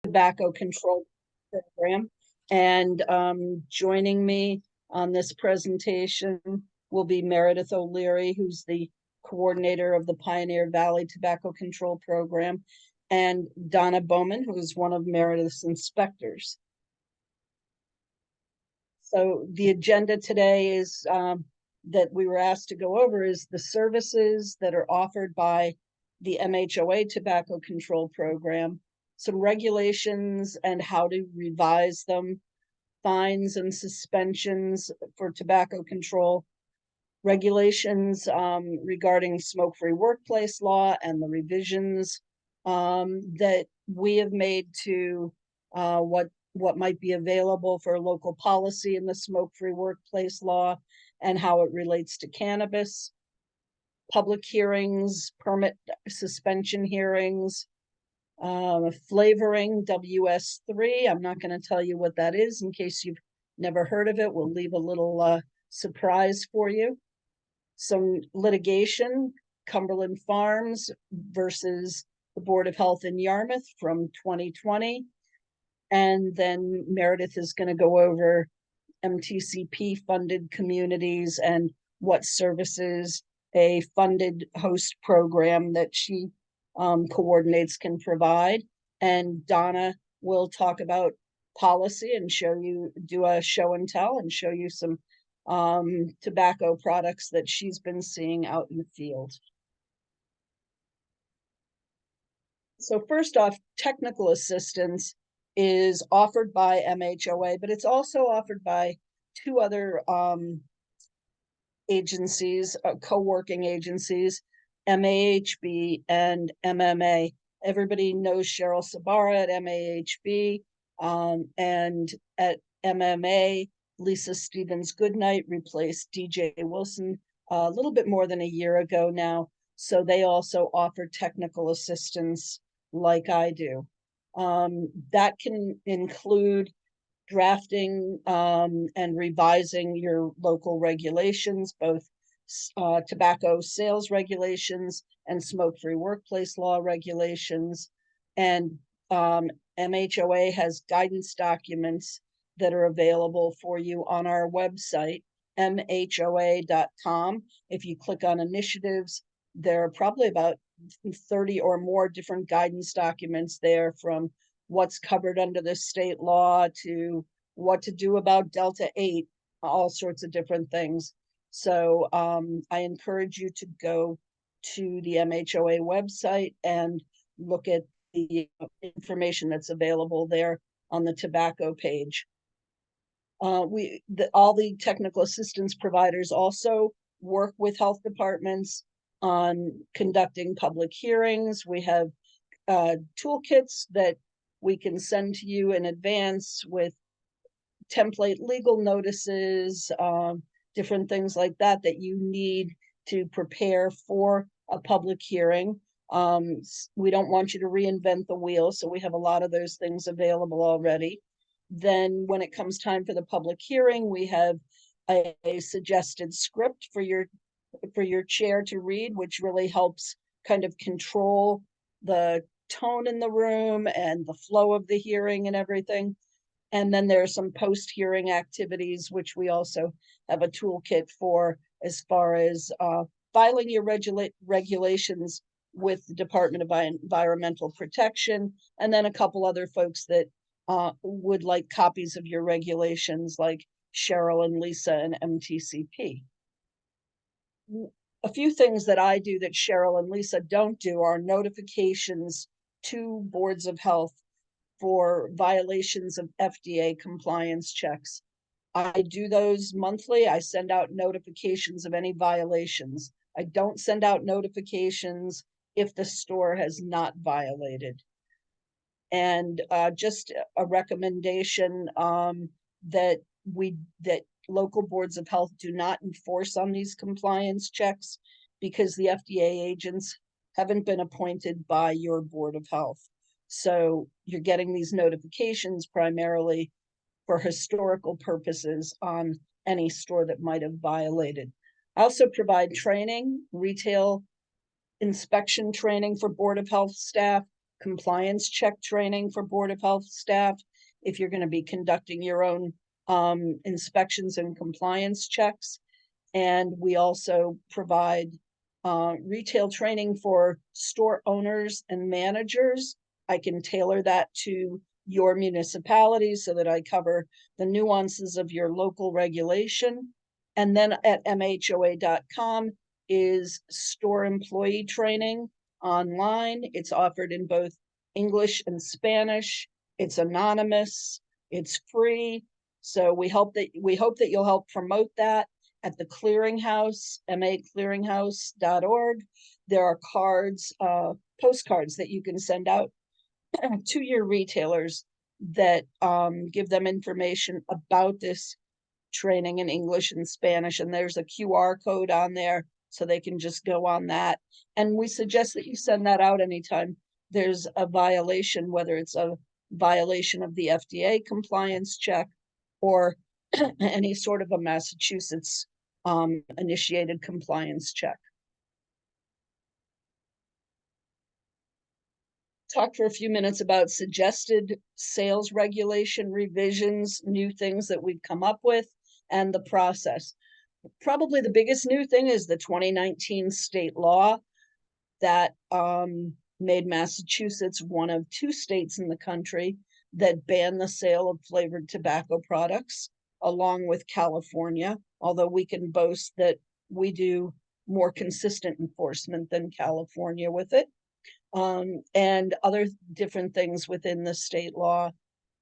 Tobacco Control Program. And joining me on this presentation will be Meredith O'Leary, who's the coordinator of the Pioneer Valley Tobacco Control Program, and Donna Bowman, who is one of Meredith's inspectors. So the agenda today is that we were asked to go over is the services that are offered by the MHOA Tobacco Control Program, some regulations and how to revise them, fines and suspensions for tobacco control, regulations regarding smoke-free workplace law, and the revisions that we have made to what might be available for local policy in the smoke-free workplace law and how it relates to cannabis, public hearings, permit suspension hearings, flavoring WS3. I'm not going to tell you what that is in case you've never heard of it. We'll leave a little surprise for you. Some litigation, Cumberland Farms versus the Board of Health in Yarmouth from 2020. And then Meredith is going to go over MTCP funded communities and what services a funded host program that she coordinates can provide. And Donna will talk about policy and do a show and tell and show you some tobacco products that she's been seeing out in the field. So first off, technical assistance is offered by MHOA, but it's also offered by two other agencies, co-working agencies, MAHB and MMA. Everybody knows Cheryl Sabara at MAHB, and at MMA, Lisa Stevens Goodnight replaced DJ Wilson a little bit more than a year ago now. So they also offer technical assistance like I do. That can include drafting and revising your local regulations, both tobacco sales regulations and smoke-free workplace law regulations. And MHOA has guidance documents that are available for you on our website, mhoa.com. If you click on initiatives, there are probably about 30 or more different guidance documents there, from what's covered under the state law to what to do about Delta 8, all sorts of different things. So I encourage you to go to the MHOA website and look at the information that's available there on the tobacco page. All the technical assistance providers also work with health departments on conducting public hearings. We have toolkits that we can send to you in advance with template legal notices, different things like that you need to prepare for a public hearing. We don't want you to reinvent the wheel, so we have a lot of those things available already. Then when it comes time for the public hearing, we have a suggested script for your chair to read, which really helps kind of control the tone in the room and the flow of the hearing and everything. And then there are some post-hearing activities, which we also have a toolkit for, as far as filing your regulations with the Department of Environmental Protection, and then a couple other folks that would like copies of your regulations, like Cheryl and Lisa and MTCP. A few things that I do that Cheryl and Lisa don't do are notifications to boards of health for violations of FDA compliance checks. I do those monthly. I send out notifications of any violations. I don't send out notifications if the store has not violated. And just a recommendation that local boards of health do not enforce on these compliance checks, because the FDA agents haven't been appointed by your board of health. So you're getting these notifications primarily for historical purposes on any store that might have violated. I also provide training, retail inspection training for Board of Health staff, compliance check training for Board of Health staff, if you're going to be conducting your own inspections and compliance checks. And we also provide retail training for store owners and managers. I can tailor that to your municipality so that I cover the nuances of your local regulation. And then at mhoa.com is store employee training online. It's offered in both English and Spanish. It's anonymous, it's free. So we hope that you'll help promote that at the Clearinghouse, maclearinghouse.org. There are cards, postcards that you can send out to your retailers that give them information about this training in English and Spanish. And there's a QR code on there, so they can just go on that. And we suggest that you send that out anytime there's a violation, whether it's a violation of the FDA compliance check or any sort of a Massachusetts initiated compliance check. Talk for a few minutes about suggested sales regulation revisions, new things that we've come up with, and the process. Probably the biggest new thing is the 2019 state law that made Massachusetts one of 2 states in the country that ban the sale of flavored tobacco products, along with California, although we can boast that we do more consistent enforcement than California with it, and other different things within the state law.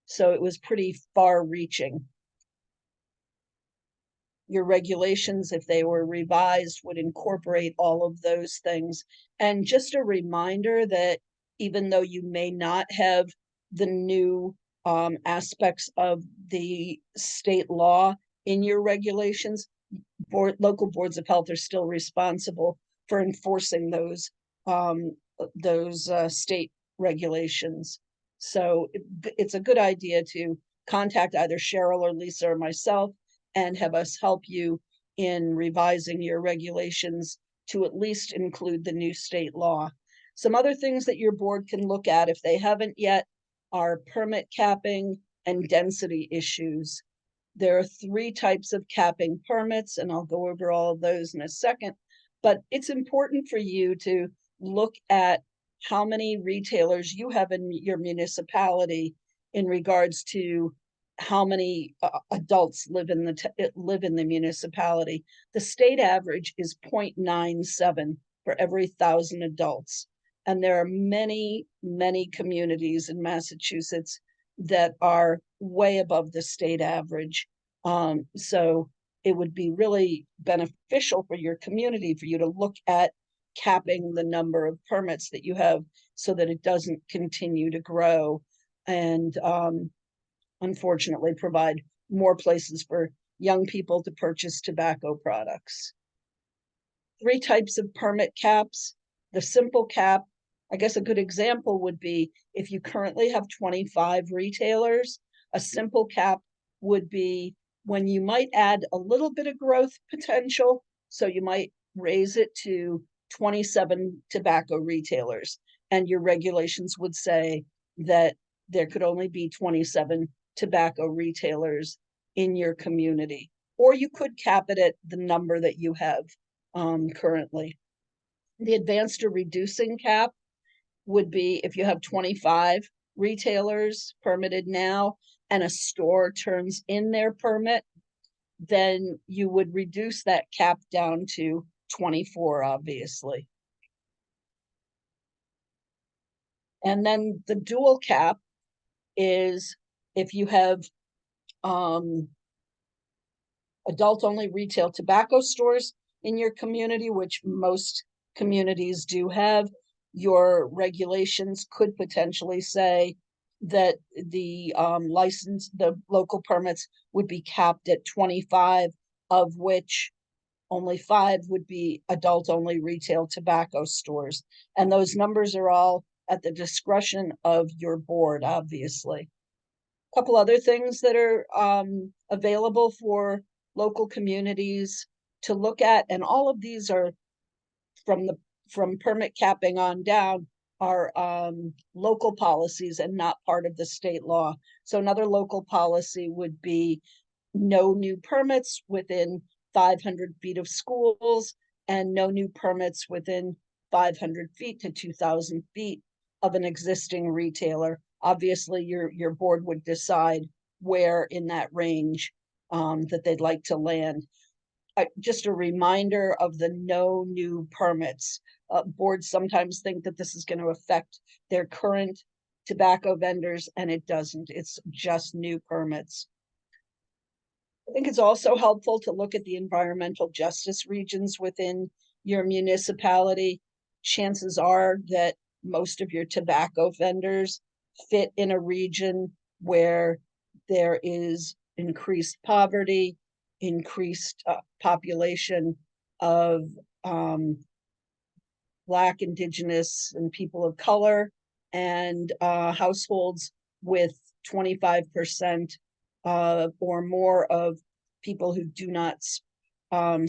So it was pretty far-reaching. Your regulations, if they were revised, would incorporate all of those things. And just a reminder that even though you may not have the new aspects of the state law in your regulations, local boards of health are still responsible for enforcing those state regulations. So it's a good idea to contact either Cheryl or Lisa or myself and have us help you in revising your regulations to at least include the new state law. Some other things that your board can look at if they haven't yet are permit capping and density issues. There are 3 types of capping permits, and I'll go over all of those in a second, but it's important for you to look at how many retailers you have in your municipality in regards to how many adults live in the municipality. The state average is 0.97 for every 1,000 adults. And there are many, many communities in Massachusetts that are way above the state average. So it would be really beneficial for your community for you to look at capping the number of permits that you have so that it doesn't continue to grow and unfortunately provide more places for young people to purchase tobacco products. 3 types of permit caps. The simple cap, I guess a good example would be if you currently have 25 retailers, a simple cap would be when you might add a little bit of growth potential. So you might raise it to 27 tobacco retailers, and your regulations would say that there could only be 27 tobacco retailers in your community, or you could cap it at the number that you have currently. The advanced or reducing cap would be if you have 25 retailers permitted now and a store turns in their permit, then you would reduce that cap down to 24, obviously. And then the dual cap is if you have adult only retail tobacco stores in your community, which most communities do have, your regulations could potentially say that the local permits would be capped at 25, of which only 5 would be adult only retail tobacco stores. And those numbers are all at the discretion of your board, obviously. A couple other things that are available for local communities to look at, and all of these are from permit capping on down, local policies and not part of the state law. So another local policy would be no new permits within 500 feet of schools and no new permits within 500 feet to 2,000 feet of an existing retailer. Obviously, your board would decide where in that range that they'd like to land. Just a reminder of the no new permits. Boards sometimes think that this is going to affect their current tobacco vendors, and it doesn't. It's just new permits. I think it's also helpful to look at the environmental justice regions within your municipality. Chances are that most of your tobacco vendors fit in a region where there is increased poverty, increased population of Black, Indigenous, and people of color, and households with 25% or more of people who do not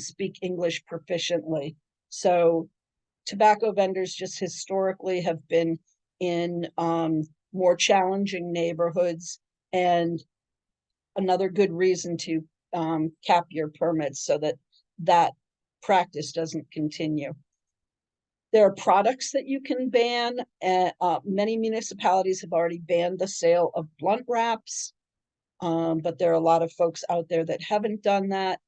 speak English proficiently. So tobacco vendors just historically have been in more challenging neighborhoods, and another good reason to cap your permits so that that practice doesn't continue. There are products that you can ban. Many municipalities have already banned the sale of blunt wraps, but there are a lot of folks out there that haven't done that.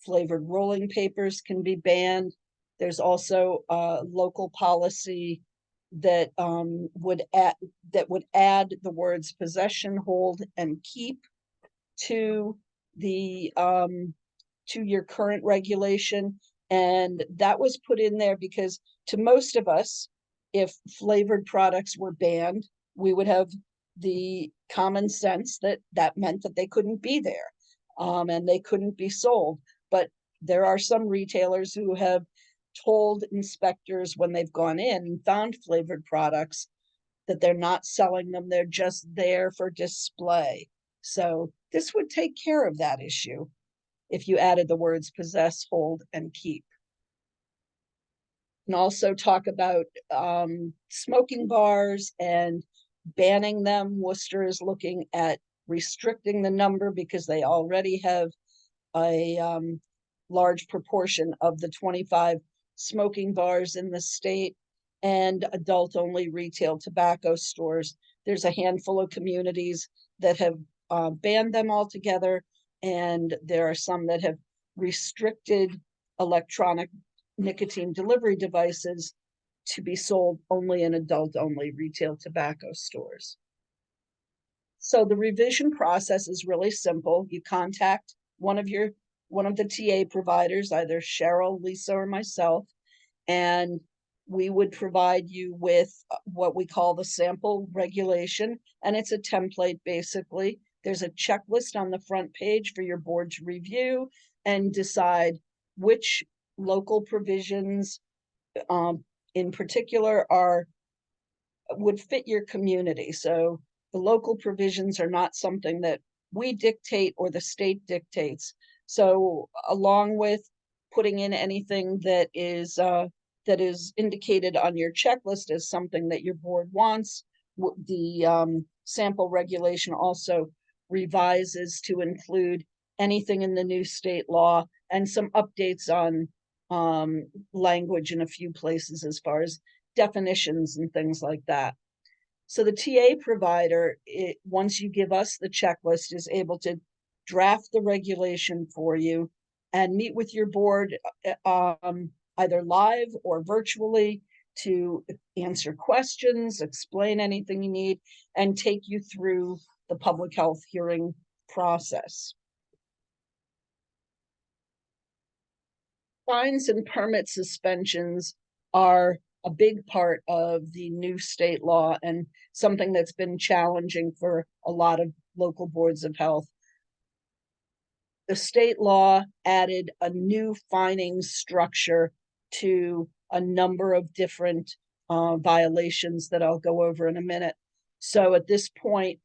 Flavored rolling papers can be banned. There's also a local policy that would add the words possession, hold, and keep to the to your current regulation. And that was put in there because to most of us, if flavored products were banned, we would have the common sense that that meant that they couldn't be there and they couldn't be sold. But there are some retailers who have told inspectors when they've gone in and found flavored products that they're not selling them, they're just there for display. So this would take care of that issue if you added the words possess, hold, and keep. And also talk about smoking bars and banning them. Worcester is looking at restricting the number because they already have a large proportion of the 25 smoking bars in the state and adult-only retail tobacco stores. There's a handful of communities that have banned them altogether, and there are some that have restricted electronic nicotine delivery devices to be sold only in adult-only retail tobacco stores. So the revision process is really simple. You contact one of the TA providers, either Cheryl, Lisa, or myself, and we would provide you with what we call the sample regulation, and it's a template basically. There's a checklist on the front page for your board to review and decide which local provisions in particular would fit your community. So the local provisions are not something that we dictate or the state dictates. So along with putting in anything that is indicated on your checklist as something that your board wants, the sample regulation also revises to include anything in the new state law and some updates on language in a few places as far as definitions and things like that. So the TA provider, once you give us the checklist, is able to draft the regulation for you and meet with your board either live or virtually to answer questions, explain anything you need, and take you through the public health hearing process. Fines and permit suspensions are a big part of the new state law and something that's been challenging for a lot of local boards of health. The state law added a new fining structure to a number of different violations that I'll go over in a minute. So at this point,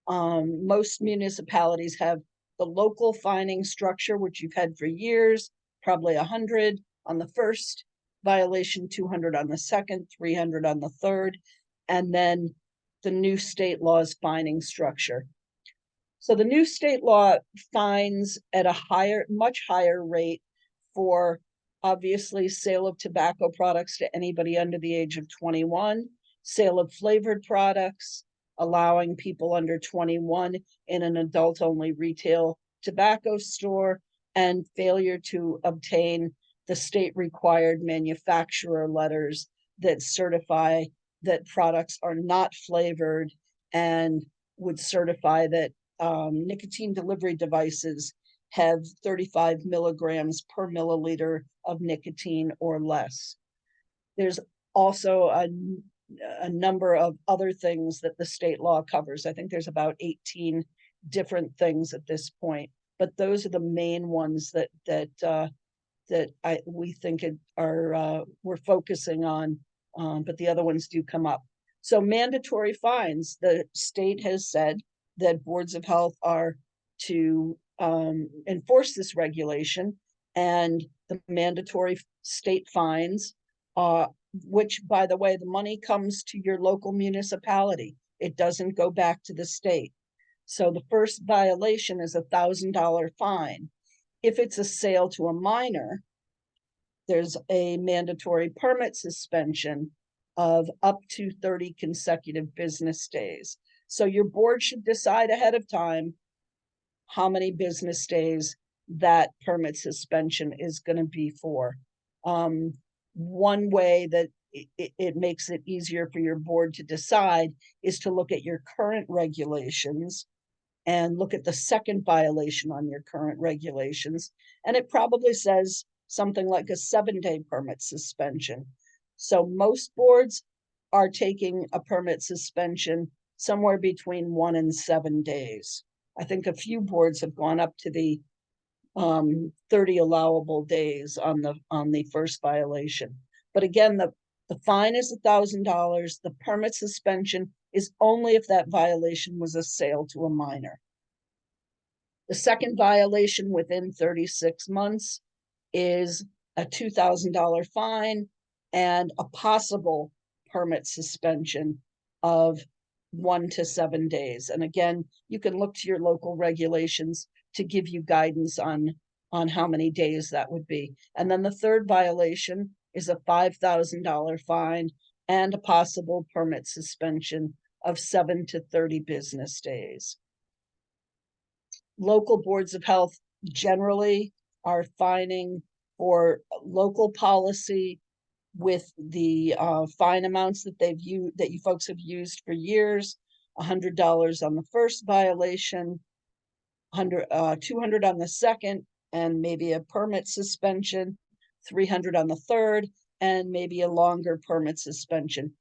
most municipalities have the local fining structure, which you've had for years, probably 100 on the first violation, 200 on the second, 300 on the third, and then the new state law's fining structure. So the new state law fines at a much higher rate for obviously sale of tobacco products to anybody under the age of 21, sale of flavored products, allowing people under 21 in an adult-only retail tobacco store, and failure to obtain the state-required manufacturer letters that certify that products are not flavored and would certify that nicotine delivery devices have 35 milligrams per milliliter of nicotine or less. There's also a number of other things that the state law covers. I think there's about 18 different things at this point, but those are the main ones that we think we're focusing on, but the other ones do come up. So mandatory fines, the state has said that boards of health are to enforce this regulation, and the mandatory state fines, which, by the way, the money comes to your local municipality. It doesn't go back to the state. So the first violation is $1,000 fine. If it's a sale to a minor, there's a mandatory permit suspension of up to 30 consecutive business days. So your board should decide ahead of time how many business days that permit suspension is going to be for. One way that it makes it easier for your board to decide is to look at your current regulations and look at the second violation on your current regulations. And it probably says something like a 7-day permit suspension. So most boards are taking a permit suspension somewhere between 1 and 7 days. I think a few boards have gone up to the 30 allowable days on the first violation. But again, the fine is $1,000. The permit suspension is only if that violation was a sale to a minor. The second violation within 36 months is a $2,000 fine and a possible permit suspension of 1 to 7 days. And again, you can look to your local regulations to give you guidance on how many days that would be. And then the third violation is a $5,000 fine and a possible permit suspension of 7 to 30 business days. Local boards of health generally are fining for local policy with the fine amounts that you folks have used for years. $100 on the first violation, 200 on the second, and maybe a permit suspension, 300 on the third, and maybe a longer permit suspension.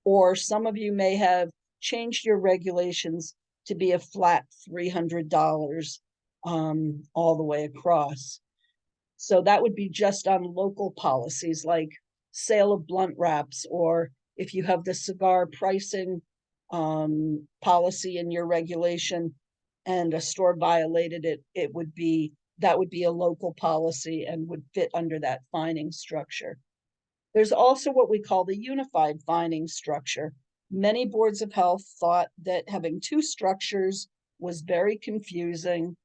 Or some of you may have changed your regulations to be a flat $300 all the way across. So that would be just on local policies like sale of blunt wraps, or if you have the cigar pricing policy in your regulation and a store violated it, that would be a local policy and would fit under that fining structure. There's also what we call the unified fining structure. Many boards of health thought that having two structures was very confusing,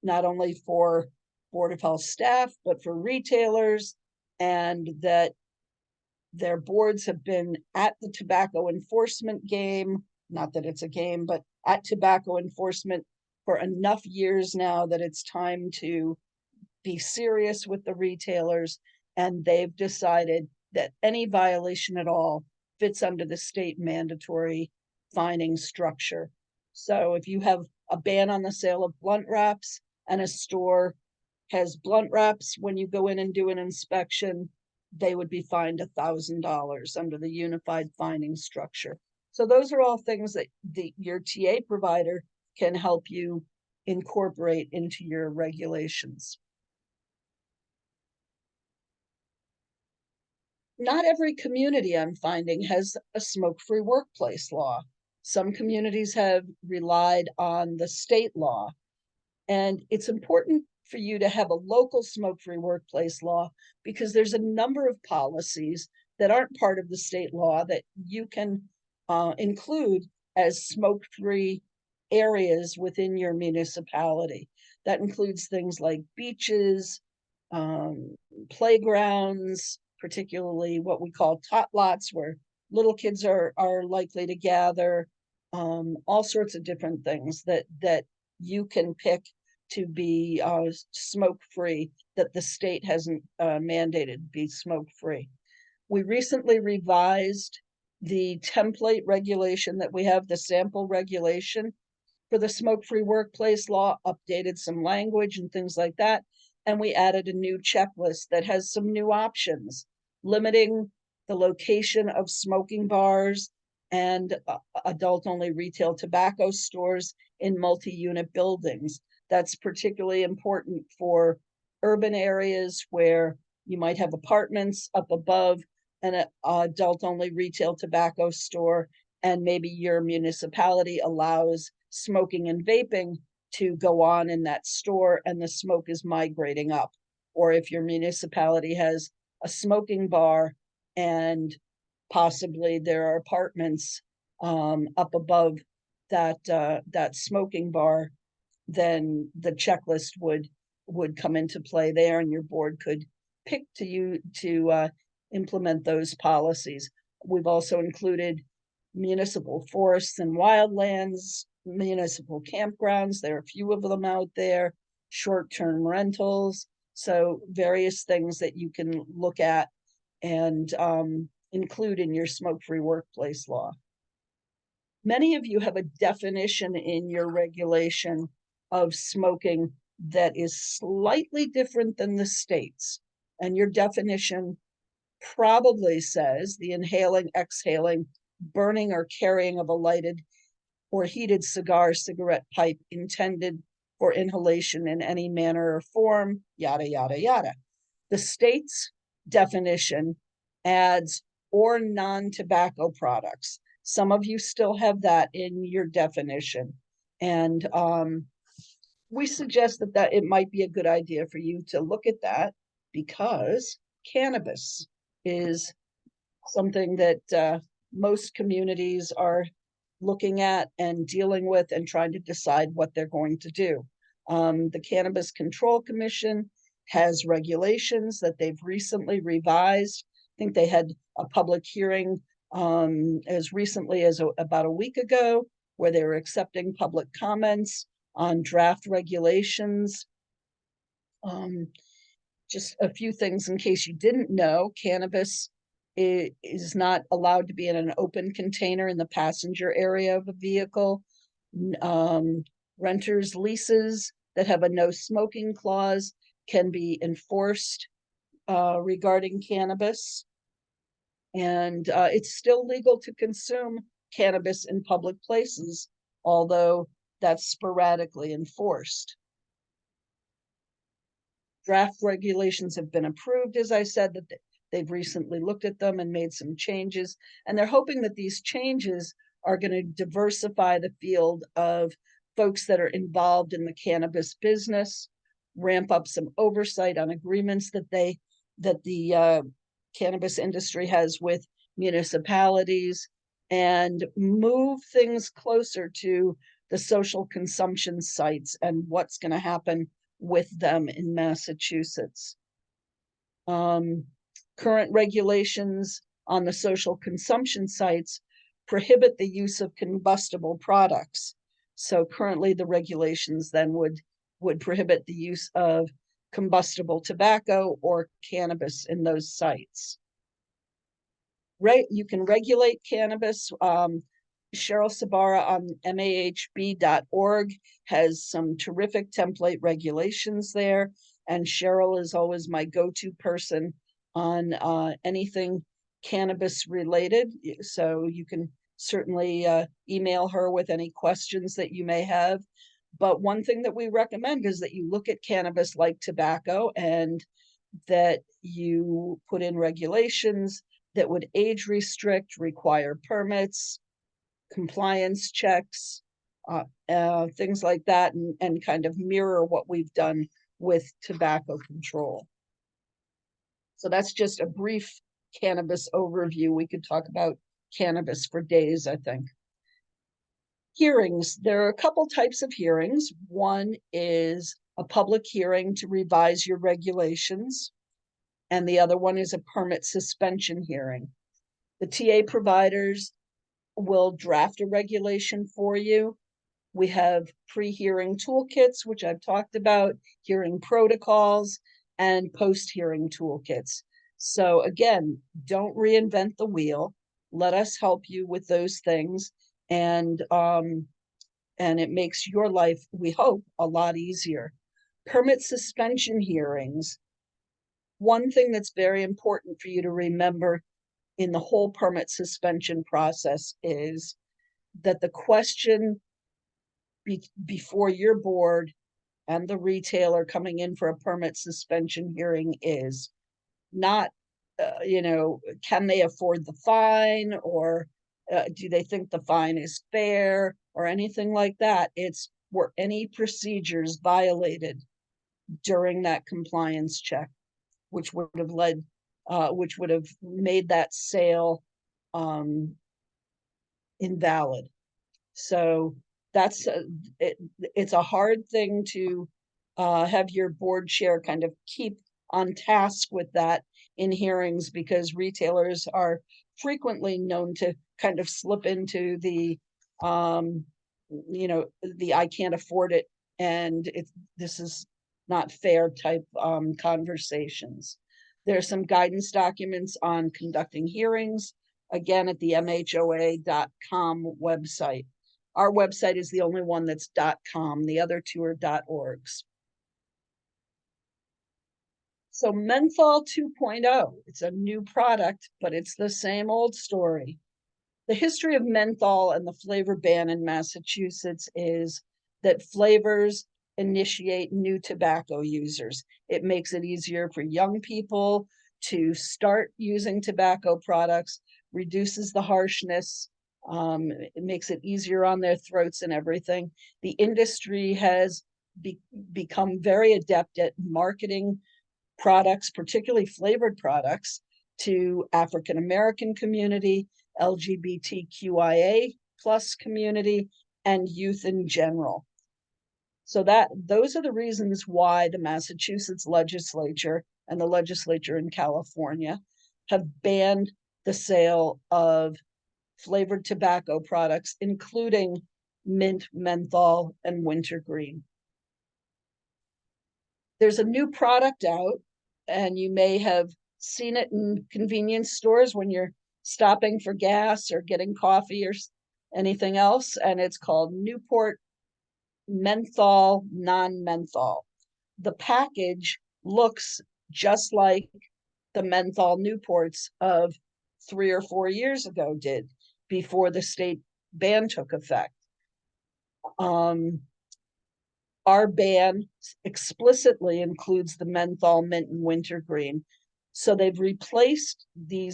not only for Board of Health staff, but for retailers, and that their boards have been at the tobacco enforcement game, not that it's a game, but at tobacco enforcement for enough years now that it's time to be serious with the retailers, and they've decided that any violation at all fits under the state mandatory fining structure. So if you have a ban on the sale of blunt wraps and a store has blunt wraps, when you go in and do an inspection, they would be fined $1,000 under the unified fining structure. So those are all things that your TA provider can help you incorporate into your regulations. Not every community, I'm finding, has a smoke-free workplace law. Some communities have relied on the state law. And it's important for you to have a local smoke-free workplace law, because there's a number of policies that aren't part of the state law that you can include as smoke-free areas within your municipality. That includes things like beaches, playgrounds, particularly what we call tot lots, where little kids are likely to gather, all sorts of different things that you can pick to be smoke-free, that the state hasn't mandated be smoke-free. We recently revised the template regulation that we have, the sample regulation for the smoke-free workplace law, updated some language and things like that. And we added a new checklist that has some new options, limiting the location of smoking bars and adult-only retail tobacco stores in multi-unit buildings. That's particularly important for urban areas where you might have apartments up above an adult-only retail tobacco store, and maybe your municipality allows smoking and vaping to go on in that store and the smoke is migrating up. Or if your municipality has a smoking bar and possibly there are apartments up above that smoking bar, then the checklist would come into play there, and your board could pick to implement those policies. We've also included municipal forests and wildlands, municipal campgrounds. There are a few of them out there, short-term rentals. So various things that you can look at and include in your smoke-free workplace law. Many of you have a definition in your regulation of smoking that is slightly different than the state's. And your definition probably says the inhaling, exhaling, burning, or carrying of a lighted or heated cigar, cigarette pipe intended for inhalation in any manner or form, yada, yada, yada. The state's definition adds or non-tobacco products. Some of you still have that in your definition. And we suggest that it might be a good idea for you to look at that, because cannabis is something that most communities are looking at and dealing with and trying to decide what they're going to do. The Cannabis Control Commission has regulations that they've recently revised. I think they had a public hearing as recently as about a week ago, where they were accepting public comments on draft regulations. Just a few things in case you didn't know: cannabis is not allowed to be in an open container in the passenger area of a vehicle. Renters' leases that have a no smoking clause can be enforced regarding cannabis. And it's still legal to consume cannabis in public places, although that's sporadically enforced. Draft regulations have been approved, as I said, that they've recently looked at them and made some changes, and they're hoping that these changes are going to diversify the field of folks that are involved in the cannabis business, ramp up some oversight on agreements that the cannabis industry has with municipalities, and move things closer to the social consumption sites and what's going to happen with them in Massachusetts. Current regulations on the social consumption sites prohibit the use of combustible products. So currently the regulations then would prohibit the use of combustible tobacco or cannabis in those sites. Right, you can regulate cannabis. Cheryl Sabara on mahb.org has some terrific template regulations there, and Cheryl is always my go-to person on anything cannabis related, so you can certainly email her with any questions that you may have. But one thing that we recommend is that you look at cannabis like tobacco, and that you put in regulations that would age restrict, require permits, compliance checks, things like that, and kind of mirror what we've done with tobacco control. So that's just a brief cannabis overview. We could talk about cannabis for days, I think. Hearings. There are a couple types of hearings. One is a public hearing to revise your regulations, and the other one is a permit suspension hearing. The TA providers will draft a regulation for you. We have pre-hearing toolkits, which I've talked about, hearing protocols, and post-hearing toolkits. So again, don't reinvent the wheel. Let us help you with those things. And it makes your life, we hope, a lot easier. Permit suspension hearings. One thing that's very important for you to remember in the whole permit suspension process is that the question before your board and the retailer coming in for a permit suspension hearing is not, can they afford the fine, or do they think the fine is fair, or anything like that. It's were any procedures violated during that compliance check, which would have which would have made that sale invalid. So that's it's a hard thing to have your board chair kind of keep on task with that in hearings, because retailers are frequently known to kind of slip into the I can't afford it, and this is not fair type conversations. There are some guidance documents on conducting hearings, again, at the MHOA.com website. Our website is the only one that's .com. The other two are .orgs. So Menthol 2.0, it's a new product, but it's the same old story. The history of menthol and the flavor ban in Massachusetts is that flavors initiate new tobacco users. It makes it easier for young people to start using tobacco products, reduces the harshness, it makes it easier on their throats and everything. The industry has become very adept at marketing products, particularly flavored products, to African American community, LGBTQIA plus community, and youth in general. So those are the reasons why the Massachusetts legislature and the legislature in California have banned the sale of flavored tobacco products, including mint, menthol, and wintergreen. There's a new product out, and you may have seen it in convenience stores when you're stopping for gas or getting coffee or anything else, and it's called Newport Menthol Non-Menthol. The package looks just like the menthol Newports of 3 or 4 years ago did, before the state ban took effect. Our ban explicitly includes the menthol, mint, and wintergreen. So they've replaced the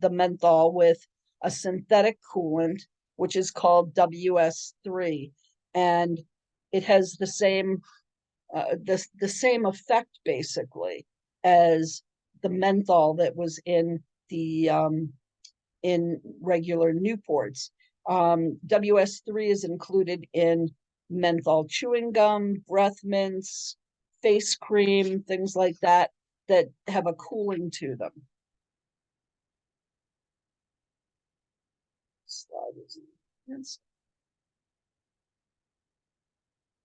menthol with a synthetic coolant, which is called WS3, and it has the same same effect basically as the menthol that was in the in regular Newports. WS3 is included in menthol chewing gum, breath mints, face cream, things like that, that have a cooling to them.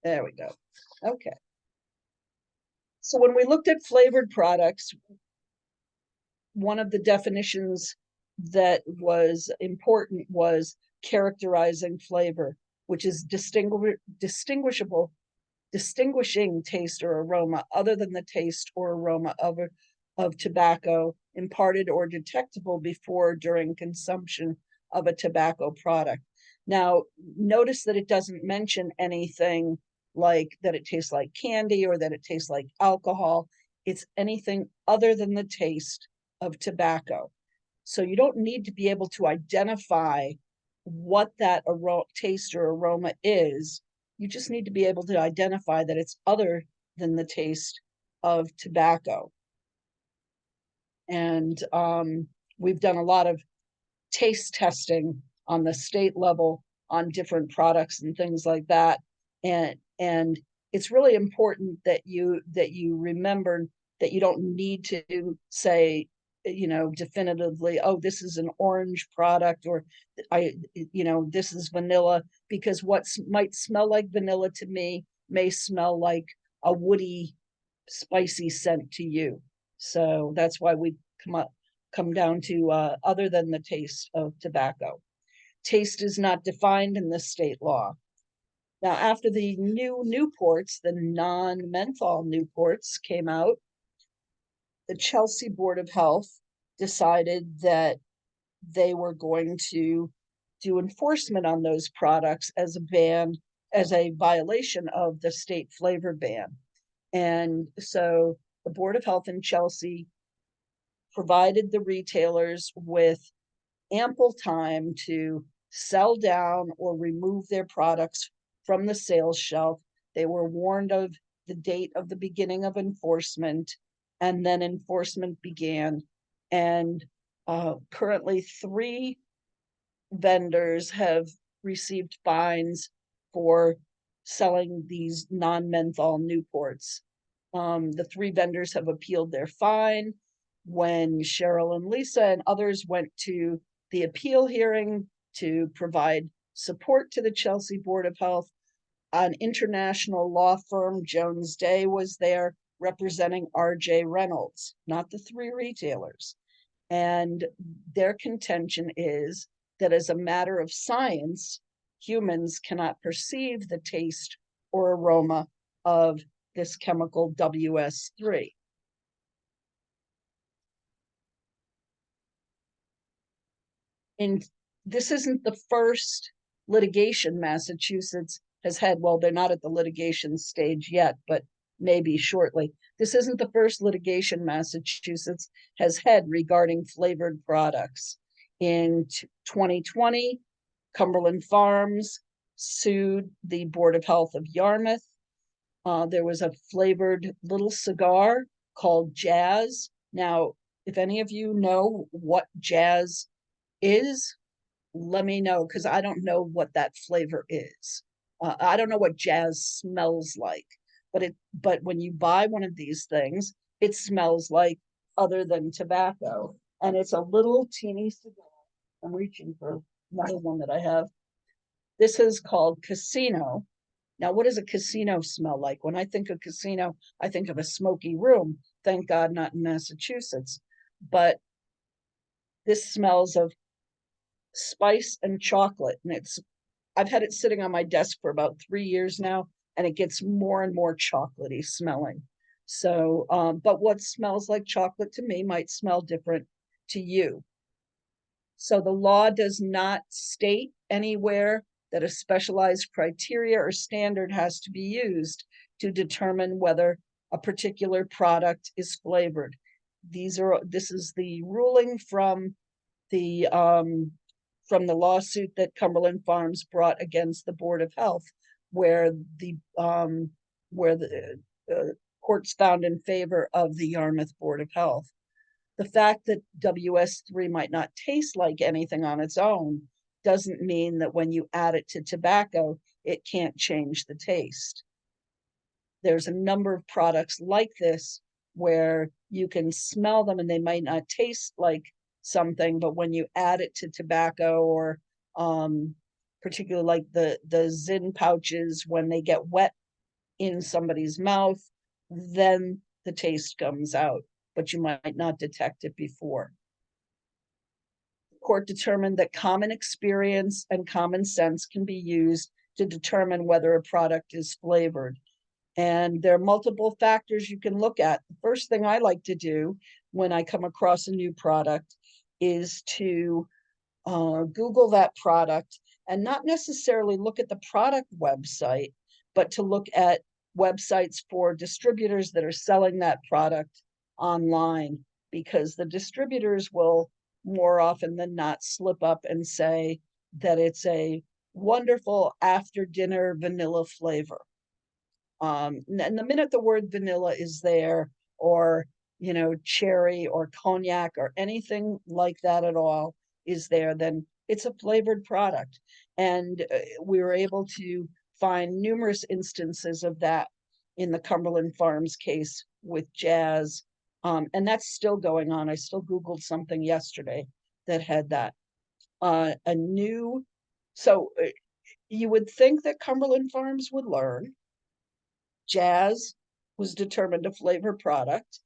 There we go. Okay. So when we looked at flavored products, one of the definitions that was important was characterizing flavor, which is distinguishing taste or aroma other than the taste or aroma of tobacco imparted or detectable before or during consumption of a tobacco product. Now, notice that it doesn't mention anything like that it tastes like candy or that it tastes like alcohol. It's anything other than the taste of tobacco. So you don't need to be able to identify what that taste or aroma is. You just need to be able to identify that it's other than the taste of tobacco. And we've done a lot of taste testing on the state level on different products and things like that. And it's really important that you remember that you don't need to say, definitively, oh, this is an orange product, or this is vanilla, because what might smell like vanilla to me may smell like a woody, spicy scent to you. So that's why we come down to other than the taste of tobacco. Taste is not defined in the state law. Now, after the new Newports, the non-menthol Newports came out, the Chelsea Board of Health decided that they were going to do enforcement on those products as a ban, as a violation of the state flavor ban. And so the Board of Health in Chelsea provided the retailers with ample time to sell down or remove their products from the sales shelf. They were warned of the date of the beginning of enforcement, and then enforcement began. And currently 3 vendors have received fines for selling these non-menthol Newports. The 3 vendors have appealed their fine. When Cheryl and Lisa and others went to the appeal hearing to provide support to the Chelsea Board of Health, an international law firm, Jones Day, was there representing RJ Reynolds, not the 3 retailers. And their contention is that as a matter of science, humans cannot perceive the taste or aroma of this chemical WS3. And this isn't the first litigation Massachusetts has had. Well, they're not at the litigation stage yet, but maybe shortly. This isn't the first litigation Massachusetts has had regarding flavored products. In 2020, Cumberland Farms sued the Board of Health of Yarmouth. There was a flavored little cigar called Jazz. Now, if any of you know what Jazz is, let me know, because I don't know what that flavor is. I don't know what Jazz smells like, but when you buy one of these things, it smells like other than tobacco, and it's a little teeny cigar. I'm reaching for another one that I have. This is called Casino. Now, what does a casino smell like? When I think of casino, I think of a smoky room. Thank God not in Massachusetts. But this smells of spice and chocolate. And I've had it sitting on my desk for about 3 years now, and it gets more and more chocolatey smelling. So, but what smells like chocolate to me might smell different to you. So the law does not state anywhere that a specialized criteria or standard has to be used to determine whether a particular product is flavored. This is the ruling from the lawsuit that Cumberland Farms brought against the Board of Health, where the courts found in favor of the Yarmouth Board of Health. The fact that WS3 might not taste like anything on its own doesn't mean that when you add it to tobacco, it can't change the taste. There's a number of products like this where you can smell them and they might not taste like something, but when you add it to tobacco, or particularly like the Zyn pouches, when they get wet in somebody's mouth, then the taste comes out, but you might not detect it before. The court determined that common experience and common sense can be used to determine whether a product is flavored. And there are multiple factors you can look at. The first thing I like to do when I come across a new product is to Google that product, and not necessarily look at the product website, but to look at websites for distributors that are selling that product online, because the distributors will more often than not slip up and say that it's a wonderful after dinner vanilla flavor. And the minute the word vanilla is there, or, you know, cherry or cognac or anything like that at all is there, then it's a flavored product. And we were able to find numerous instances of that in the Cumberland Farms case with Jazz. And that's still going on. I still Googled something yesterday that had that. A new, so you would think that Cumberland Farms would learn. Jazz was determined a flavor product.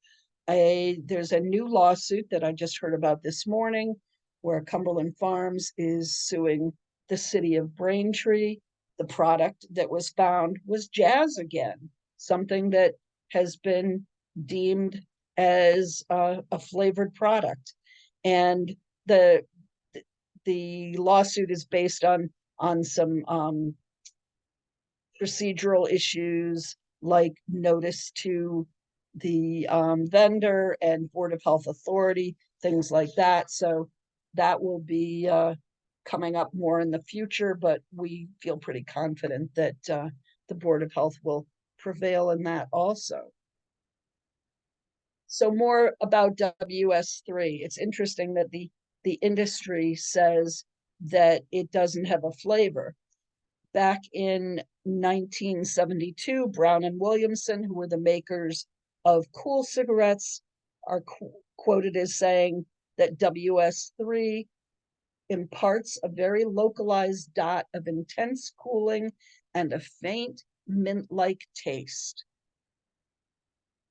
There's a new lawsuit that I just heard about this morning where Cumberland Farms is suing the city of Braintree. The product that was found was Jazz again, something that has been deemed as a flavored product. And the lawsuit is based on some procedural issues like notice to the vendor and Board of Health Authority, things like that. So that will be coming up more in the future, but we feel pretty confident that the Board of Health will prevail in that also. So more about WS3. It's interesting that the industry says that it doesn't have a flavor. Back in 1972, Brown and Williamson, who were the makers of Kool cigarettes, are quoted as saying that WS3 imparts a very localized dot of intense cooling and a faint mint-like taste.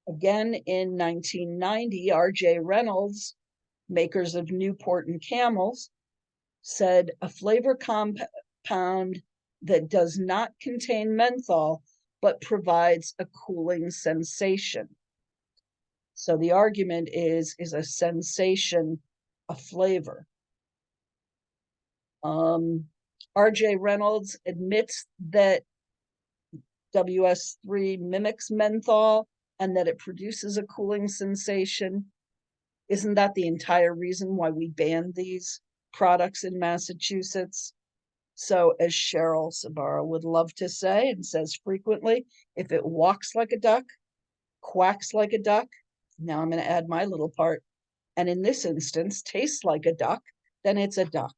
Again, in 1990, R.J. Reynolds, makers of Newport and Camels, said a flavor compound that does not contain menthol, but provides a cooling sensation. So the argument is a sensation a flavor? R.J. Reynolds admits that WS3 mimics menthol and that it produces a cooling sensation. Isn't that the entire reason why we banned these products in Massachusetts? So, as Cheryl Sabara would love to say and says frequently, if it walks like a duck, quacks like a duck, now I'm going to add my little part, and in this instance, tastes like a duck, then it's a duck.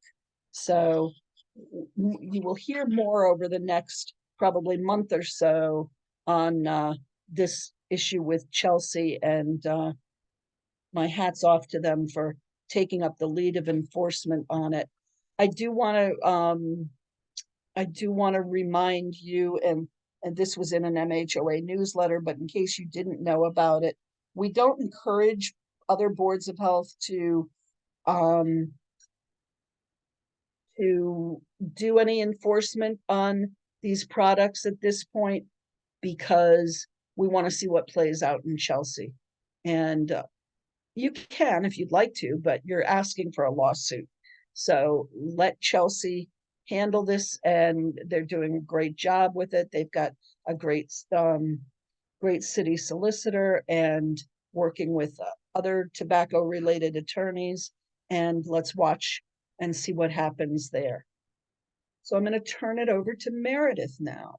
So you will hear more over the next probably month or so on this issue with Chelsea, and my hat's off to them for taking up the lead of enforcement on it. I do want to remind you, and this was in an MHOA newsletter, but in case you didn't know about it, we don't encourage other boards of health to do any enforcement on these products at this point, because we want to see what plays out in Chelsea. And you can if you'd like to, but you're asking for a lawsuit. So let Chelsea handle this, and they're doing a great job with it. They've got a great city solicitor and working with other tobacco related attorneys, and let's watch and see what happens there. So I'm going to turn it over to Meredith now.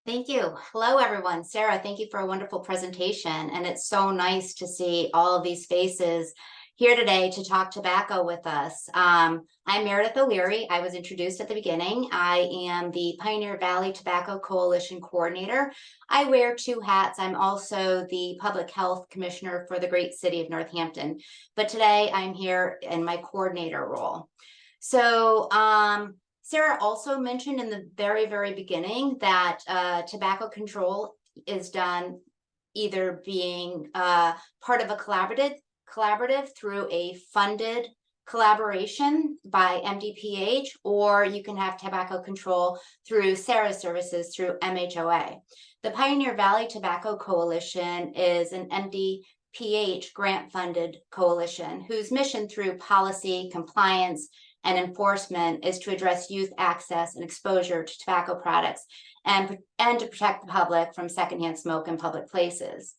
Thank you. Hello, everyone. Sarah, thank you for a wonderful presentation. And it's so nice to see all of these faces here today to talk tobacco with us. I'm Meredith O'Leary. I was introduced at the beginning. I am the Pioneer Valley Tobacco Coalition Coordinator. I wear two hats. I'm also the Public Health Commissioner for the great city of Northampton. But today I'm here in my coordinator role. So, Sarah also mentioned in the very, very beginning that tobacco control is done either being part of a collaborative through a funded collaboration by MDPH, or you can have tobacco control through Sarah's services through MHOA. The Pioneer Valley Tobacco Coalition is an MDPH grant-funded coalition whose mission through policy, compliance, and enforcement is to address youth access and exposure to tobacco products and to protect the public from secondhand smoke in public places.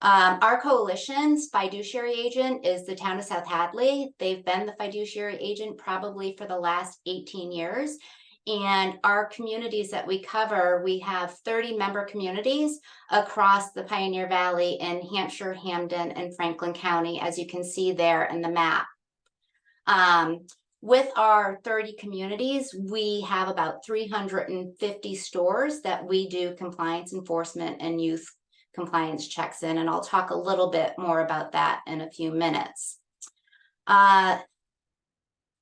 Our coalition's fiduciary agent is the town of South Hadley. They've been the fiduciary agent probably for the last 18 years. And our communities that we cover, we have 30 member communities across the Pioneer Valley in Hampshire, Hamden, and Franklin County, as you can see there in the map. With our 30 communities, we have about 350 stores that we do compliance enforcement and youth compliance checks in, and I'll talk a little bit more about that in a few minutes.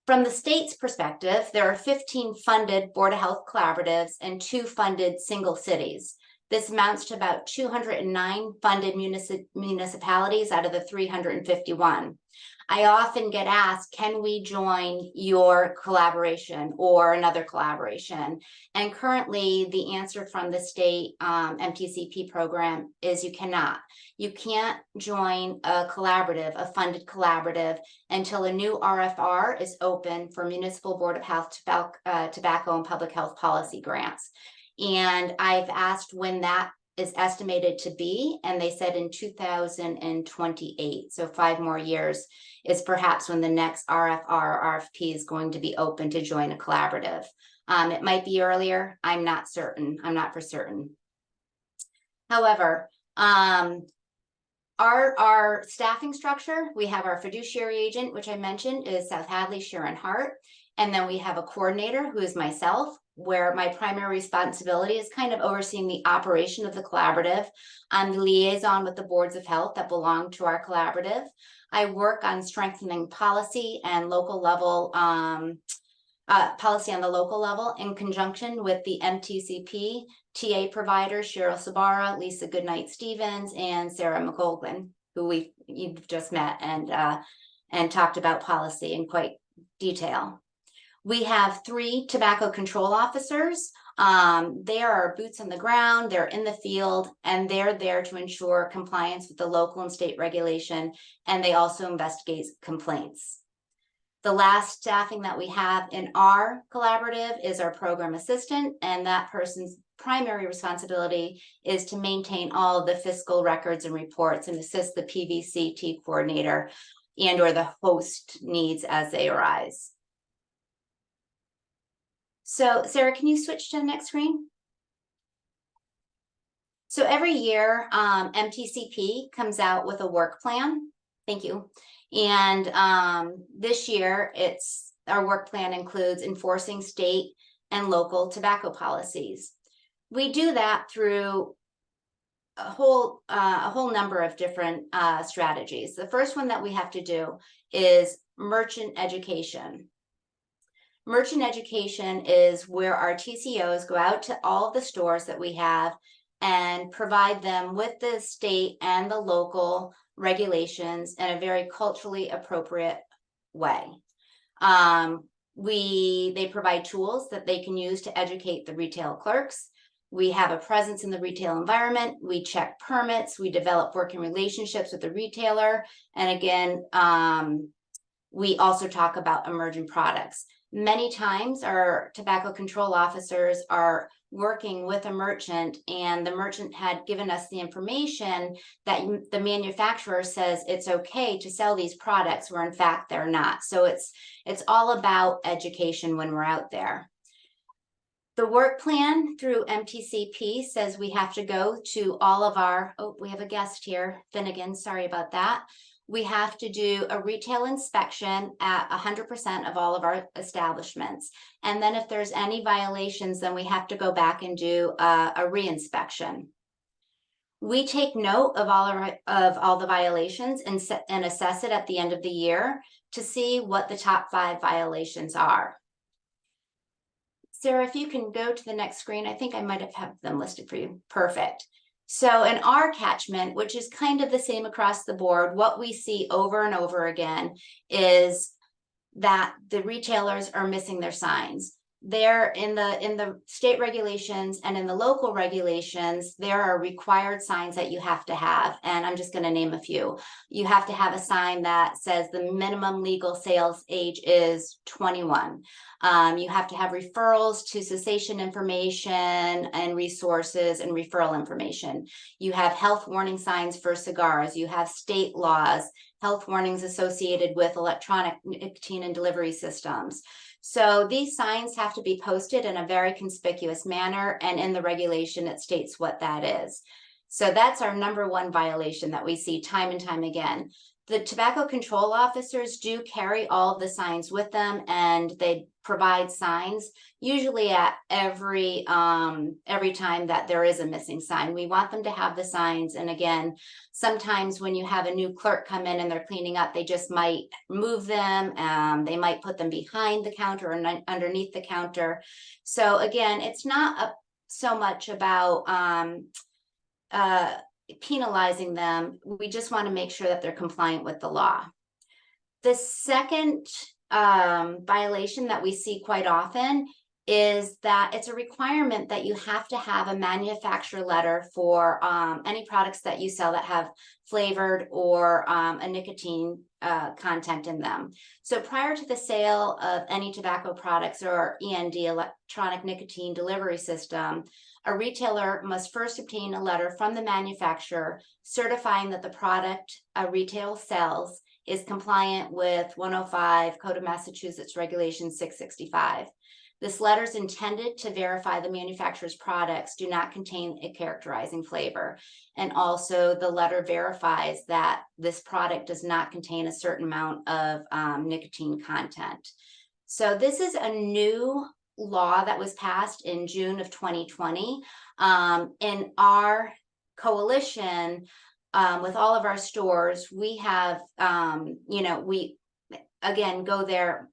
From the state's perspective, there are 15 funded Board of Health collaboratives and 2 funded single cities. This amounts to about 209 funded municipalities out of the 351. I often get asked, can we join your collaboration or another collaboration? And currently the answer from the state MTCP program is you cannot. You can't join a collaborative, a funded collaborative, until a new RFR is open for Municipal Board of Health tobacco and public health policy grants. And I've asked when that is estimated to be, and they said in 2028. So 5 more years is perhaps when the next RFR or RFP is going to be open to join a collaborative. It might be earlier. I'm not certain. I'm not for certain. However, our staffing structure, we have our fiduciary agent, which I mentioned is South Hadley, Sharon Hart. And then we have a coordinator who is myself, where my primary responsibility is kind of overseeing the operation of the collaborative. I'm the liaison with the boards of health that belong to our collaborative. I work on strengthening policy and local level, policy on the local level in conjunction with the MTCP TA providers, Cheryl Sabara, Lisa Goodnight Stevens, and Sarah McGolgan, who you've just met and talked about policy in quite detail. We have 3 tobacco control officers. They are boots on the ground, they're in the field, and they're there to ensure compliance with the local and state regulation, and they also investigate complaints. The last staffing that we have in our collaborative is our program assistant, and that person's primary responsibility is to maintain all of the fiscal records and reports and assist the PVCT coordinator and or the host needs as they arise. So Sarah, can you switch to the next screen? So every year, MTCP comes out with a work plan. Thank you. And this year, our work plan includes enforcing state and local tobacco policies. We do that through a whole number of different strategies. The first one that we have to do is merchant education. Merchant education is where our TCOs go out to all of the stores that we have and provide them with the state and the local regulations in a very culturally appropriate way. They provide tools that they can use to educate the retail clerks. We have a presence in the retail environment. We check permits. We develop working relationships with the retailer. And again, we also talk about emerging products. Many times our tobacco control officers are working with a merchant, and the merchant had given us the information that the manufacturer says it's okay to sell these products where in fact they're not. So it's all about education when we're out there. The work plan through MTCP says we have to go to all of our, oh, we have a guest here, Finnegan, sorry about that. We have to do a retail inspection at 100% of all of our establishments. And then if there's any violations, then we have to go back and do a re-inspection. We take note of all the violations and assess it at the end of the year to see what the top 5 violations are. Sarah, if you can go to the next screen, I think I might have them listed for you. Perfect. So in our catchment, which is kind of the same across the board, what we see over and over again is that the retailers are missing their signs. there in the state regulations and in the local regulations, there are required signs that you have to have. And I'm just going to name a few. You have to have a sign that says the minimum legal sales age is 21. You have to have referrals to cessation information and resources and referral information. You have health warning signs for cigars. You have state laws, health warnings associated with electronic nicotine and delivery systems. So these signs have to be posted in a very conspicuous manner, and in the regulation, it states what that is. So that's our number one violation that we see time and time again. The tobacco control officers do carry all the signs with them, and they provide signs usually at every time that there is a missing sign. We want them to have the signs. And again, sometimes when you have a new clerk come in and they're cleaning up, they just might move them. They might put them behind the counter or underneath the counter. So again, it's not so much about penalizing them. We just want to make sure that they're compliant with the law. The second violation that we see quite often is that it's a requirement that you have to have a manufacturer letter for any products that you sell that have flavored or a nicotine content in them. So prior to the sale of any tobacco products or END, electronic nicotine delivery system, a retailer must first obtain a letter from the manufacturer certifying that the product a retail sells is compliant with 105 Code of Massachusetts Regulation 665. This letter is intended to verify the manufacturer's products do not contain a characterizing flavor. And also the letter verifies that this product does not contain a certain amount of nicotine content. So this is a new law that was passed in June of 2020. In our coalition, with all of our stores, we have, we again go there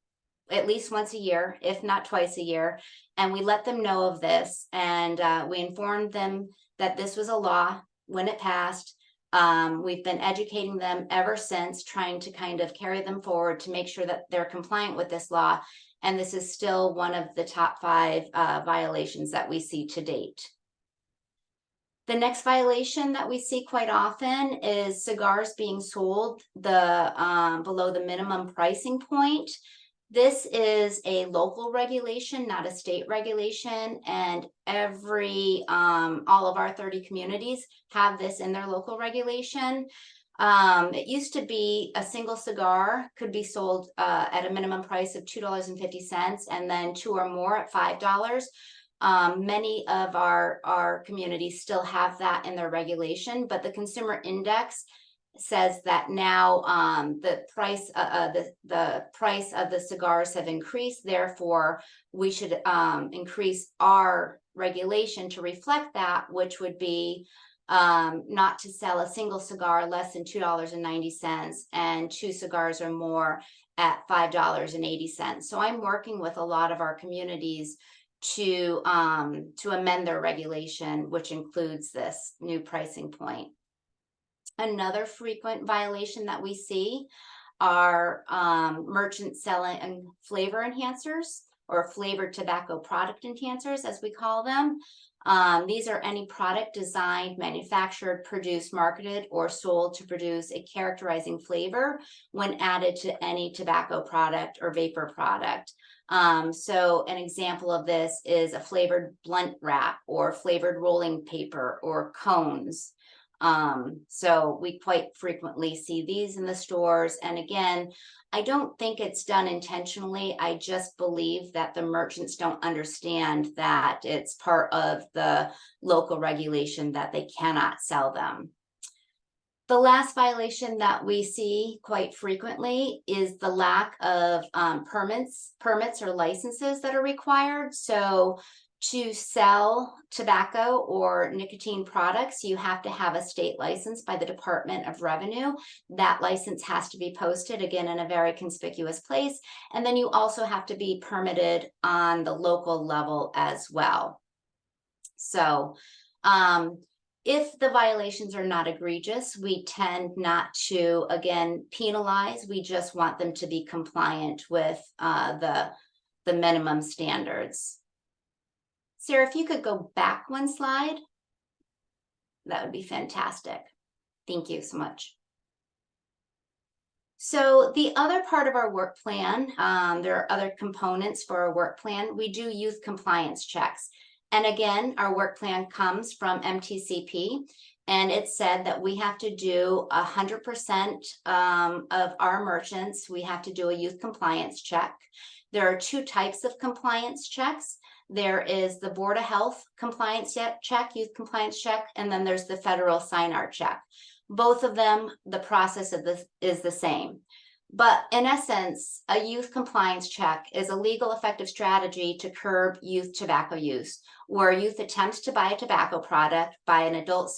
at least once a year, if not twice a year, and we let them know of this, and we informed them that this was a law when it passed. We've been educating them ever since, trying to kind of carry them forward to make sure that they're compliant with this law, and this is still one of the top 5 violations that we see to date. The next violation that we see quite often is cigars being sold below the minimum pricing point. This is a local regulation, not a state regulation, and all of our 30 communities have this in their local regulation. It used to be a single cigar could be sold at a minimum price of $2.50, and then 2 or more at $5. Many of our communities still have that in their regulation, but the Consumer Index says that now the price of the cigars have increased. Therefore, we should increase our regulation to reflect that, which would be not to sell a single cigar less than $2.90 and 2 cigars or more at $5.80. So I'm working with a lot of our communities to amend their regulation, which includes this new pricing point. Another frequent violation that we see are merchants selling flavor enhancers, or flavored tobacco product enhancers, as we call them. These are any product designed, manufactured, produced, marketed, or sold to produce a characterizing flavor when added to any tobacco product or vapor product. So an example of this is a flavored blunt wrap or flavored rolling paper or cones. So we quite frequently see these in the stores. And again, I don't think it's done intentionally. I just believe that the merchants don't understand that it's part of the local regulation that they cannot sell them. The last violation that we see quite frequently is the lack of permits or licenses that are required. So to sell tobacco or nicotine products, you have to have a state license by the Department of Revenue. That license has to be posted, again, in a very conspicuous place. And then you also have to be permitted on the local level as well. So if the violations are not egregious, we tend not to, again, penalize. We just want them to be compliant with the the minimum standards. Sarah, if you could go back one slide, that would be fantastic. Thank you so much. So the other part of our work plan, there are other components for our work plan. We do youth compliance checks. And again, our work plan comes from MTCP, and it said that we have to do 100% of our merchants, we have to do a youth compliance check. There are two types of compliance checks. There is the Board of Health compliance check, youth compliance check, and then there's the federal SINAR check. Both of them, the process of this is the same. But in essence, a youth compliance check is a legal effective strategy to curb youth tobacco use, where youth attempts to buy a tobacco product by an adult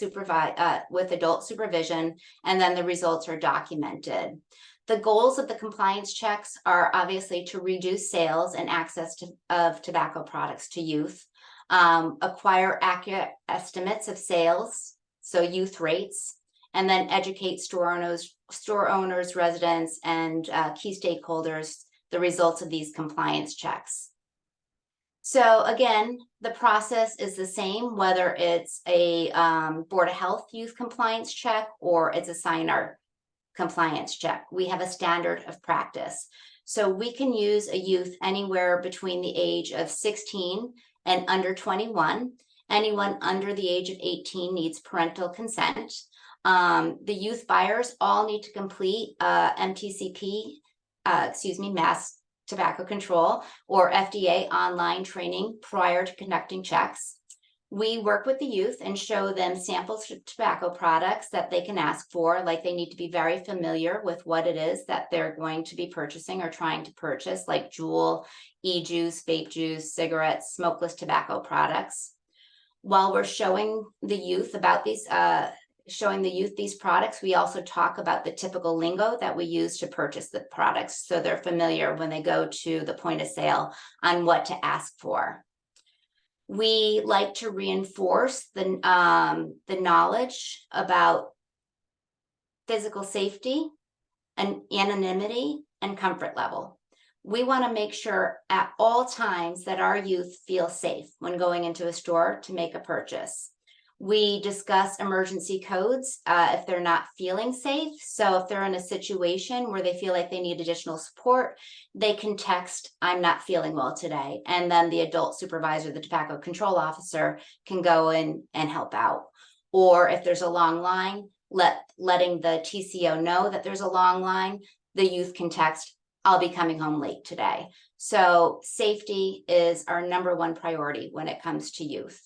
with adult supervision, and then the results are documented. The goals of the compliance checks are obviously to reduce sales and access of tobacco products to youth, acquire accurate estimates of sales, so youth rates, and then educate store owners, residents, and key stakeholders the results of these compliance checks. So again, the process is the same, whether it's a Board of Health youth compliance check or it's a SINAR compliance check. We have a standard of practice. So we can use a youth anywhere between the age of 16 and under 21. Anyone under the age of 18 needs parental consent. The youth buyers all need to complete MTCP, Mass Tobacco Control or FDA online training prior to conducting checks. We work with the youth and show them samples of tobacco products that they can ask for, like they need to be very familiar with what it is that they're going to be purchasing or trying to purchase, like Juul, e-juice, vape juice, cigarettes, smokeless tobacco products. While we're showing the youth about these these products, we also talk about the typical lingo that we use to purchase the products, so they're familiar when they go to the point of sale on what to ask for. We like to reinforce the knowledge about physical safety and anonymity and comfort level. We want to make sure at all times that our youth feel safe when going into a store to make a purchase. We discuss emergency codes if they're not feeling safe. So if they're in a situation where they feel like they need additional support, they can text, "I'm not feeling well today." And then the adult supervisor, the tobacco control officer, can go in and help out. Or if there's a long line, letting the TCO know that there's a long line, the youth can text, "I'll be coming home late today." So safety is our #1 priority when it comes to youth.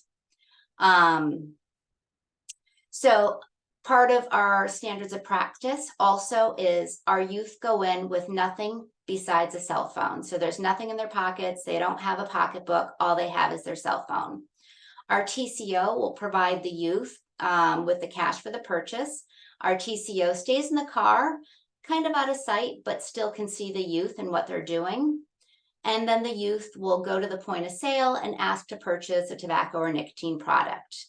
So part of our standards of practice also is our youth go in with nothing besides a cell phone. So there's nothing in their pockets. They don't have a pocketbook. All they have is their cell phone. Our TCO will provide the youth with the cash for the purchase. Our TCO stays in the car, kind of out of sight, but still can see the youth and what they're doing. And then the youth will go to the point of sale and ask to purchase a tobacco or nicotine product.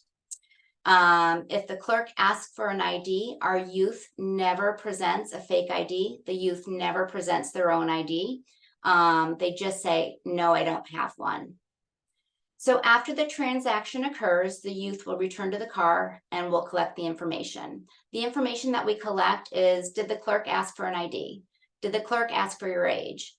If the clerk asks for an ID, our youth never presents a fake ID. The youth never presents their own ID. They just say, "No, I don't have one." So after the transaction occurs, the youth will return to the car and will collect the information. The information that we collect is, did the clerk ask for an ID? Did the clerk ask for your age?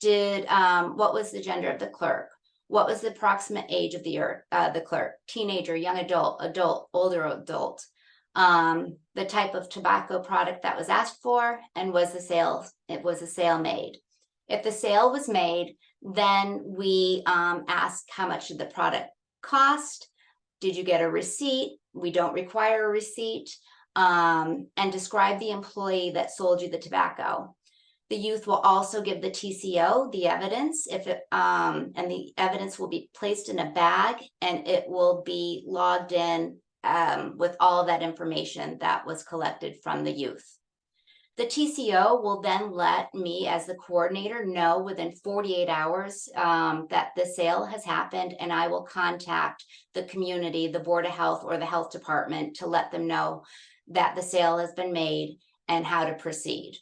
What was the gender of the clerk? What was the approximate age of the clerk? Teenager, young adult, older adult. The type of tobacco product that was asked for, and was a sale made? If the sale was made, then we ask, how much did the product cost? Did you get a receipt? We don't require a receipt. And describe the employee that sold you the tobacco. The youth will also give the TCO the evidence, and the evidence will be placed in a bag, and it will be logged in with all of that information that was collected from the youth. The TCO will then let me, as the coordinator, know within 48 hours that the sale has happened, and I will contact the community, the Board of Health, or the health department to let them know that the sale has been made and how to proceed.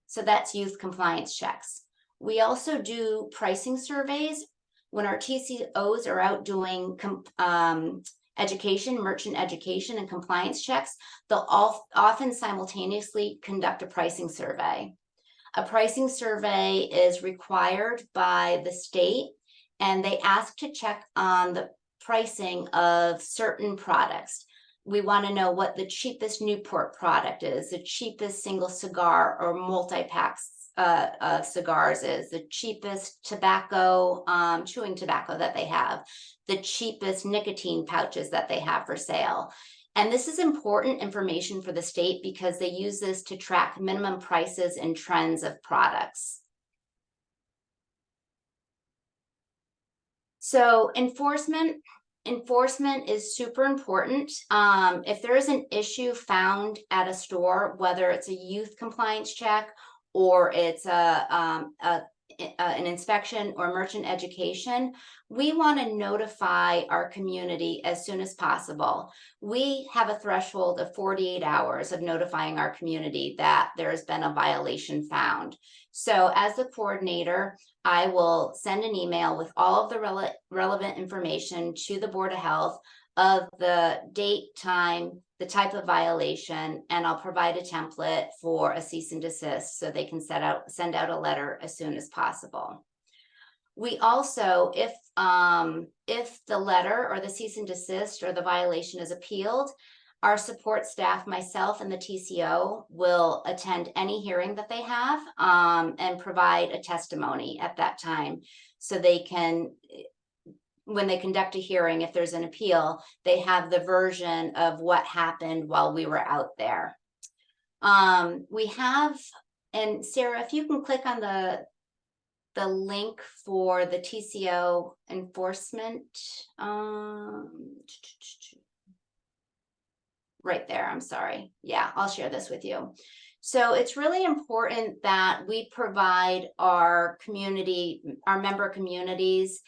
So that's youth compliance checks. We also do pricing surveys when our TCOs are out doing education, merchant education, and compliance checks. They'll often simultaneously conduct a pricing survey. A pricing survey is required by the state, and they ask to check on the pricing of certain products. We want to know what the cheapest Newport product is, the cheapest single cigar or multi-packs of cigars is, the cheapest tobacco, chewing tobacco that they have, the cheapest nicotine pouches that they have for sale. And this is important information for the state because they use this to track minimum prices and trends of products. So enforcement is super important. If there is an issue found at a store, whether it's a youth compliance check or it's an inspection or merchant education, we want to notify our community as soon as possible. We have a threshold of 48 hours of notifying our community that there has been a violation found. So as the coordinator, I will send an email with all of the relevant information to the Board of Health of the date, time, the type of violation, and I'll provide a template for a cease and desist so they can send out a letter as soon as possible. We also, if the letter or the cease and desist or the violation is appealed, our support staff, myself and the TCO, will attend any hearing that they have and provide a testimony at that time. So they can, when they conduct a hearing, if there's an appeal, they have the version of what happened while we were out there. We have, and Sarah, if you can click on the link for the TCO enforcement, right there, I'm sorry. Yeah, I'll share this with you. So it's really important that we provide our community, our member communities,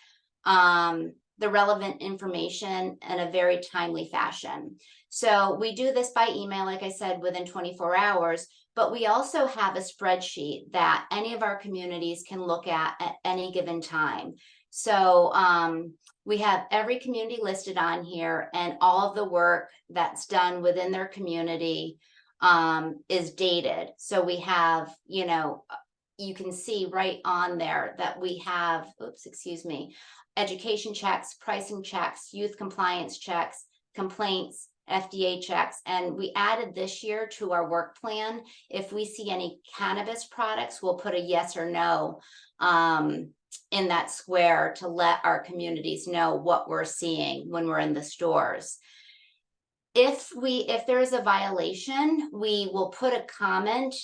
the relevant information in a very timely fashion. So we do this by email, like I said, within 24 hours, but we also have a spreadsheet that any of our communities can look at any given time. So we have every community listed on here, and all of the work that's done within their community is dated. So we have, you know, you can see right on there that we have, education checks, pricing checks, youth compliance checks, complaints, FDA checks, and we added this year to our work plan. If we see any cannabis products, we'll put a yes or no in that square to let our communities know what we're seeing when we're in the stores. If there is a violation, we will put a comment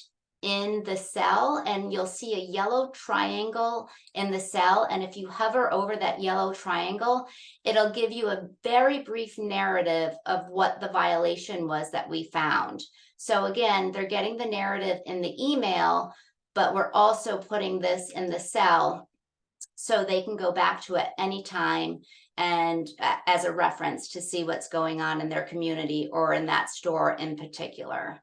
in the cell, and you'll see a yellow triangle in the cell. And if you hover over that yellow triangle, it'll give you a very brief narrative of what the violation was that we found. So again, they're getting the narrative in the email, but we're also putting this in the cell so they can go back to it anytime and as a reference to see what's going on in their community or in that store in particular.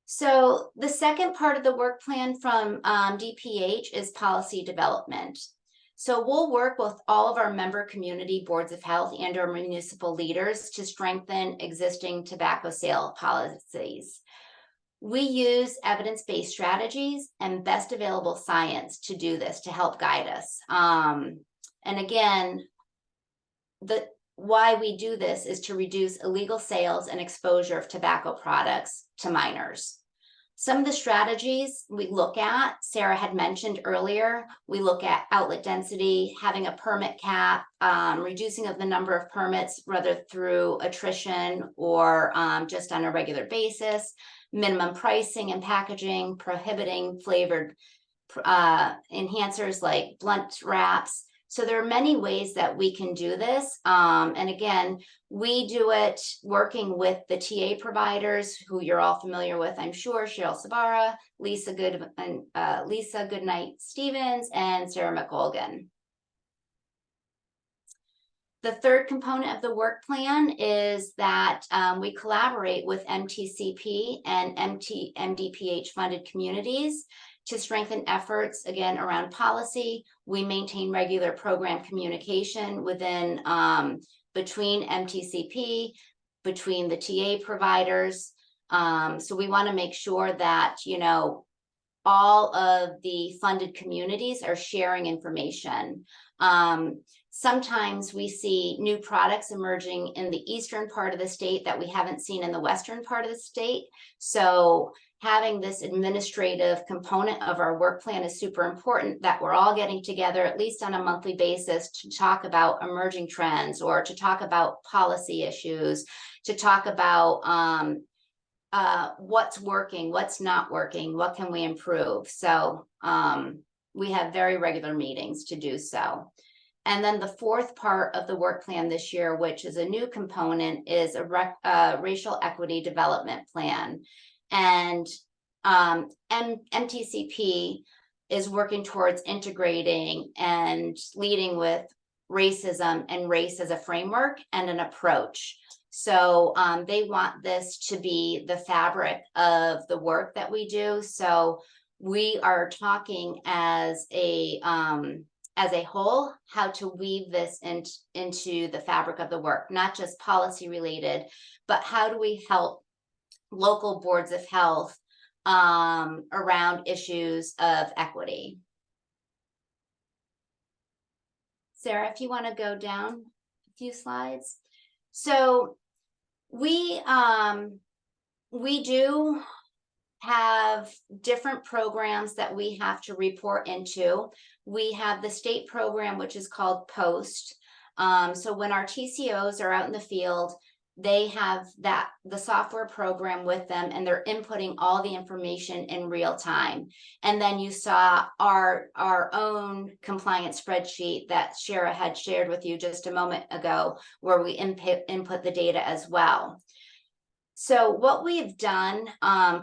So the second part of the work plan from DPH is policy development. So we'll work with all of our member community boards of health and our municipal leaders to strengthen existing tobacco sale policies. We use evidence-based strategies and best available science to do this, to help guide us. And again, why we do this is to reduce illegal sales and exposure of tobacco products to minors. Some of the strategies we look at, Sarah had mentioned earlier, we look at outlet density, having a permit cap, reducing of the number of permits, whether through attrition or just on a regular basis, minimum pricing and packaging, prohibiting flavored enhancers like blunt wraps. So there are many ways that we can do this. And again, we do it working with the TA providers who you're all familiar with, I'm sure, Cheryl Sabara, Lisa Goodnight Stevens, and Sarah McColgan. The third component of the work plan is that we collaborate with MTCP and MDPH funded communities to strengthen efforts, again, around policy. We maintain regular program communication within between MTCP, between the TA providers. So we want to make sure that, you know, all of the funded communities are sharing information. Sometimes we see new products emerging in the eastern part of the state that we haven't seen in the western part of the state. So having this administrative component of our work plan is super important, that we're all getting together at least on a monthly basis to talk about emerging trends, or to talk about policy issues, to talk about what's working, what's not working, what can we improve. So we have very regular meetings to do so. And then the fourth part of the work plan this year, which is a new component, is a racial equity development plan. And MTCP is working towards integrating and leading with racism and race as a framework and an approach. So they want this to be the fabric of the work that we do. So we are talking as a whole, how to weave this into the fabric of the work, not just policy related, but how do we help local boards of health around issues of equity. Sarah, if you want to go down a few slides. So we do have different programs that we have to report into. We have the state program, which is called POST. So when our TCOs are out in the field, they have the software program with them, and they're inputting all the information in real time. And then you saw our own compliance spreadsheet that Shara had shared with you just a moment ago, where we input the data as well. So what we've done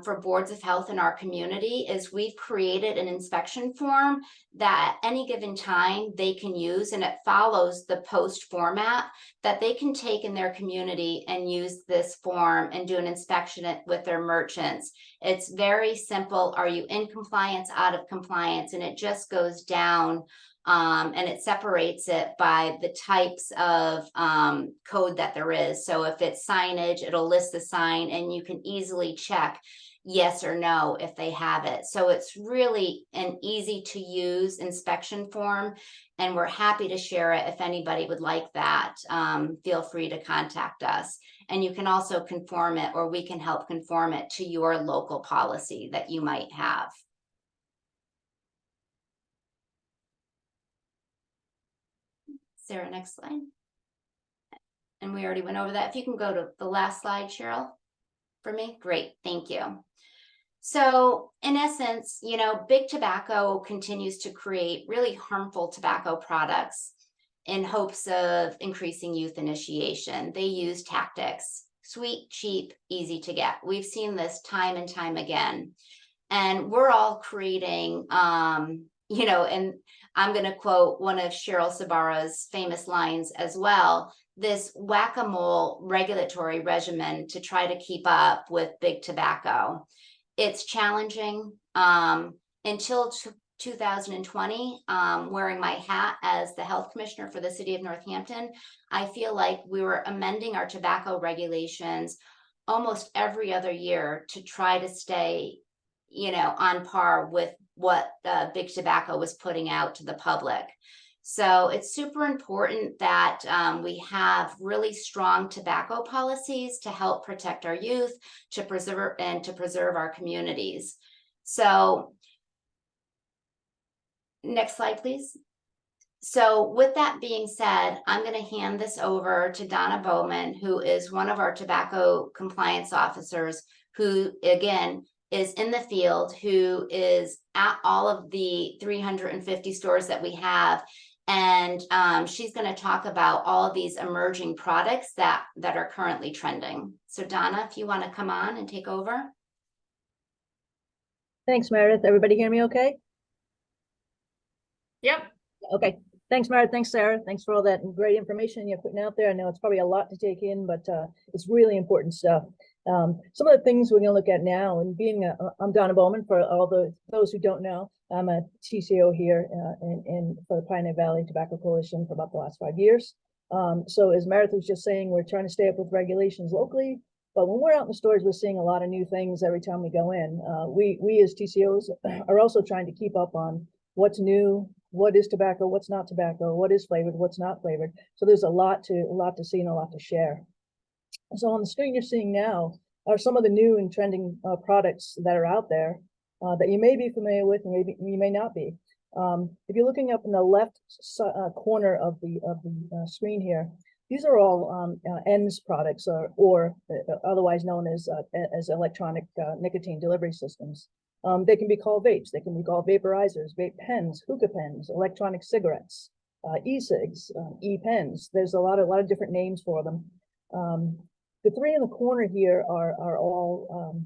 for boards of health in our community is we've created an inspection form that at any given time they can use, and it follows the POST format that they can take in their community and use this form and do an inspection with their merchants. It's very simple. Are you in compliance, out of compliance? And it just goes down. And it separates it by the types of code that there is. So if it's signage, it'll list the sign, and you can easily check yes or no if they have it. So it's really an easy to use inspection form, and we're happy to share it. If anybody would like that, feel free to contact us. And you can also conform it, or we can help conform it to your local policy that you might have. Sarah, next slide. And we already went over that. If you can go to the last slide, Cheryl, for me. Great, thank you. So in essence, you know, big tobacco continues to create really harmful tobacco products in hopes of increasing youth initiation. They use tactics: sweet, cheap, easy to get. We've seen this time and time again. And we're all creating, you know, and I'm going to quote one of Cheryl Sabara's famous lines as well, this whack-a-mole regulatory regimen to try to keep up with big tobacco. It's challenging. Until 2020, wearing my hat as the health commissioner for the city of Northampton, I feel like we were amending our tobacco regulations almost every other year to try to stay, you know, on par with what big tobacco was putting out to the public. So it's super important that we have really strong tobacco policies to help protect our youth, to preserve our communities. So next slide, please. So with that being said, I'm going to hand this over to Donna Bowman, who is one of our tobacco compliance officers, who again is in the field, who is at all of the 350 stores that we have. And she's going to talk about all of these emerging products that are currently trending. So Donna, if you want to come on and take over. Thanks, Meredith. Everybody hear me okay? Yep. Okay, Thanks, Mara. Thanks, Sarah. Thanks for all that great information you're putting out there. I know it's probably a lot to take in, but it's really important stuff. Some of the things we're going to look at now, and I'm Donna Bowman. For those who don't know, I'm a TCO here for the Pioneer Valley Tobacco Coalition for about the last 5 years. So as Meredith was just saying, we're trying to stay up with regulations locally, but when we're out in the stores, we're seeing a lot of new things every time we go in. We as TCOs are also trying to keep up on what's new, what is tobacco, what's not tobacco, what is flavored, what's not flavored. So there's a lot to see and a lot to share. So on the screen you're seeing now are some of the new and trending products that are out there that you may be familiar with, and maybe you may not be. If you're looking up in the left corner of the screen here, these are all ENDS products, or otherwise known as electronic nicotine delivery systems. They can be called vapes, they can be called vaporizers, vape pens, hookah pens, electronic cigarettes, e-cigs, e-pens. There's a lot of different names for them. The three in the corner here are all,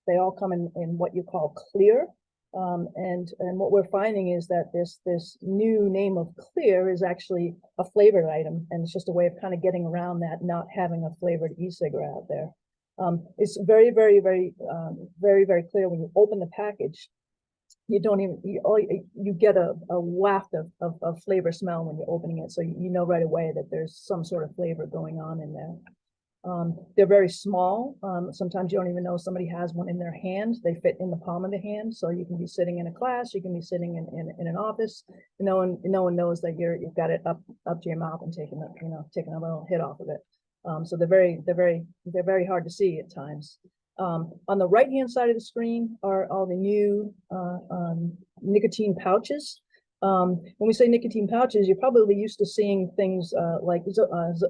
they all come in what you call clear. And what we're finding is that this new name of clear is actually a flavored item, and it's just a way of kind of getting around that, not having a flavored e-cigarette out there. It's very, very, very, very, very clear when you open the package. You don't even, you get a waft of flavor smell when you're opening it. So you know right away that there's some sort of flavor going on in there. They're very small. Sometimes you don't even know somebody has one in their hand. They fit in the palm of the hand. So you can be sitting in a class, you can be sitting in an office. No one knows that you've got it up to your mouth and taking a little hit off of it. So they're very hard to see at times. On the right hand side of the screen are all the new nicotine pouches. When we say nicotine pouches, you're probably used to seeing things like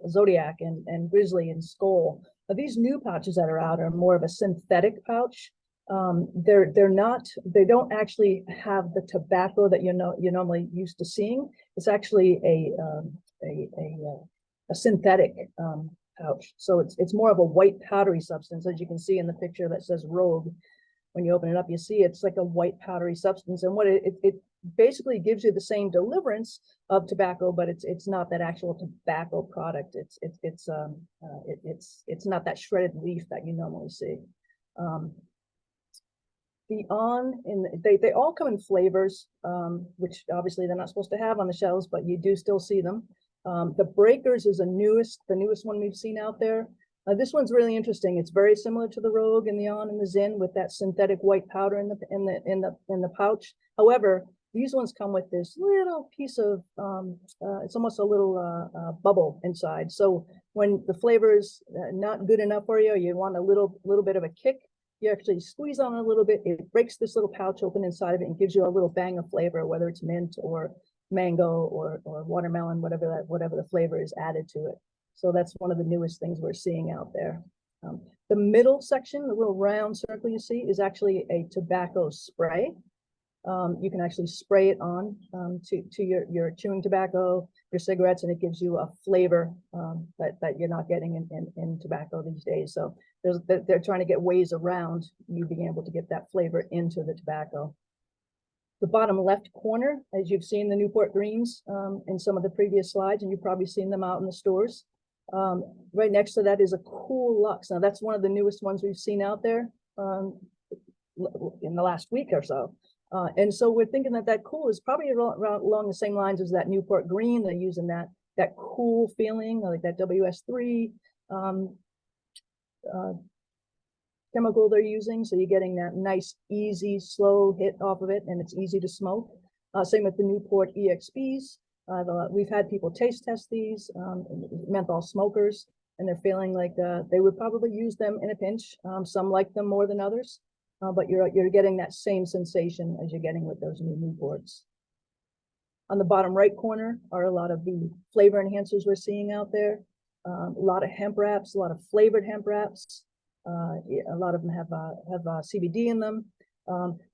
Zodiac and Grizzly and Skoal. But these new pouches that are out are more of a synthetic pouch. They don't actually have the tobacco that you're normally used to seeing. It's actually a synthetic pouch. So it's more of a white powdery substance, as you can see in the picture that says Rogue. When you open it up, you see it's like a white powdery substance, and what it basically gives you the same deliverance of tobacco, but it's not that actual tobacco product. It's not that shredded leaf that you normally see. They all come in flavors, which obviously they're not supposed to have on the shelves, but you do still see them. The Breakers is the newest one we've seen out there. This one's really interesting. It's very similar to the Rogue and the On and the Zyn, with that synthetic white powder in the pouch. However, these ones come with this little piece of it's almost a little bubble inside. So when the flavor is not good enough for you, or you want a little bit of a kick, you actually squeeze on it a little bit. It breaks this little pouch open inside of it and gives you a little bang of flavor, whether it's mint or mango or watermelon, whatever the flavor is added to it. So that's one of the newest things we're seeing out there. The middle section, the little round circle you see, is actually a tobacco spray. You can actually spray it on to your chewing tobacco, your cigarettes, and it gives you a flavor that you're not getting in tobacco these days. So they're trying to get ways around you being able to get that flavor into the tobacco. The bottom left corner, as you've seen the Newport Greens in some of the previous slides, and you've probably seen them out in the stores. Right next to that is a Cool Lux. Now that's one of the newest ones we've seen out there in the last week or so. And so we're thinking that Cool is probably along the same lines as that Newport Green. They're using that cool feeling, like that WS3 chemical they're using. So you're getting that nice, easy, slow hit off of it, and it's easy to smoke. Same with the Newport EXPs. We've had people taste test these, menthol smokers, and they're feeling like they would probably use them in a pinch. Some like them more than others, but you're getting that same sensation as you're getting with those new Newports. On the bottom right corner are a lot of the flavor enhancers we're seeing out there. A lot of hemp wraps, a lot of flavored hemp wraps. A lot of them have CBD in them.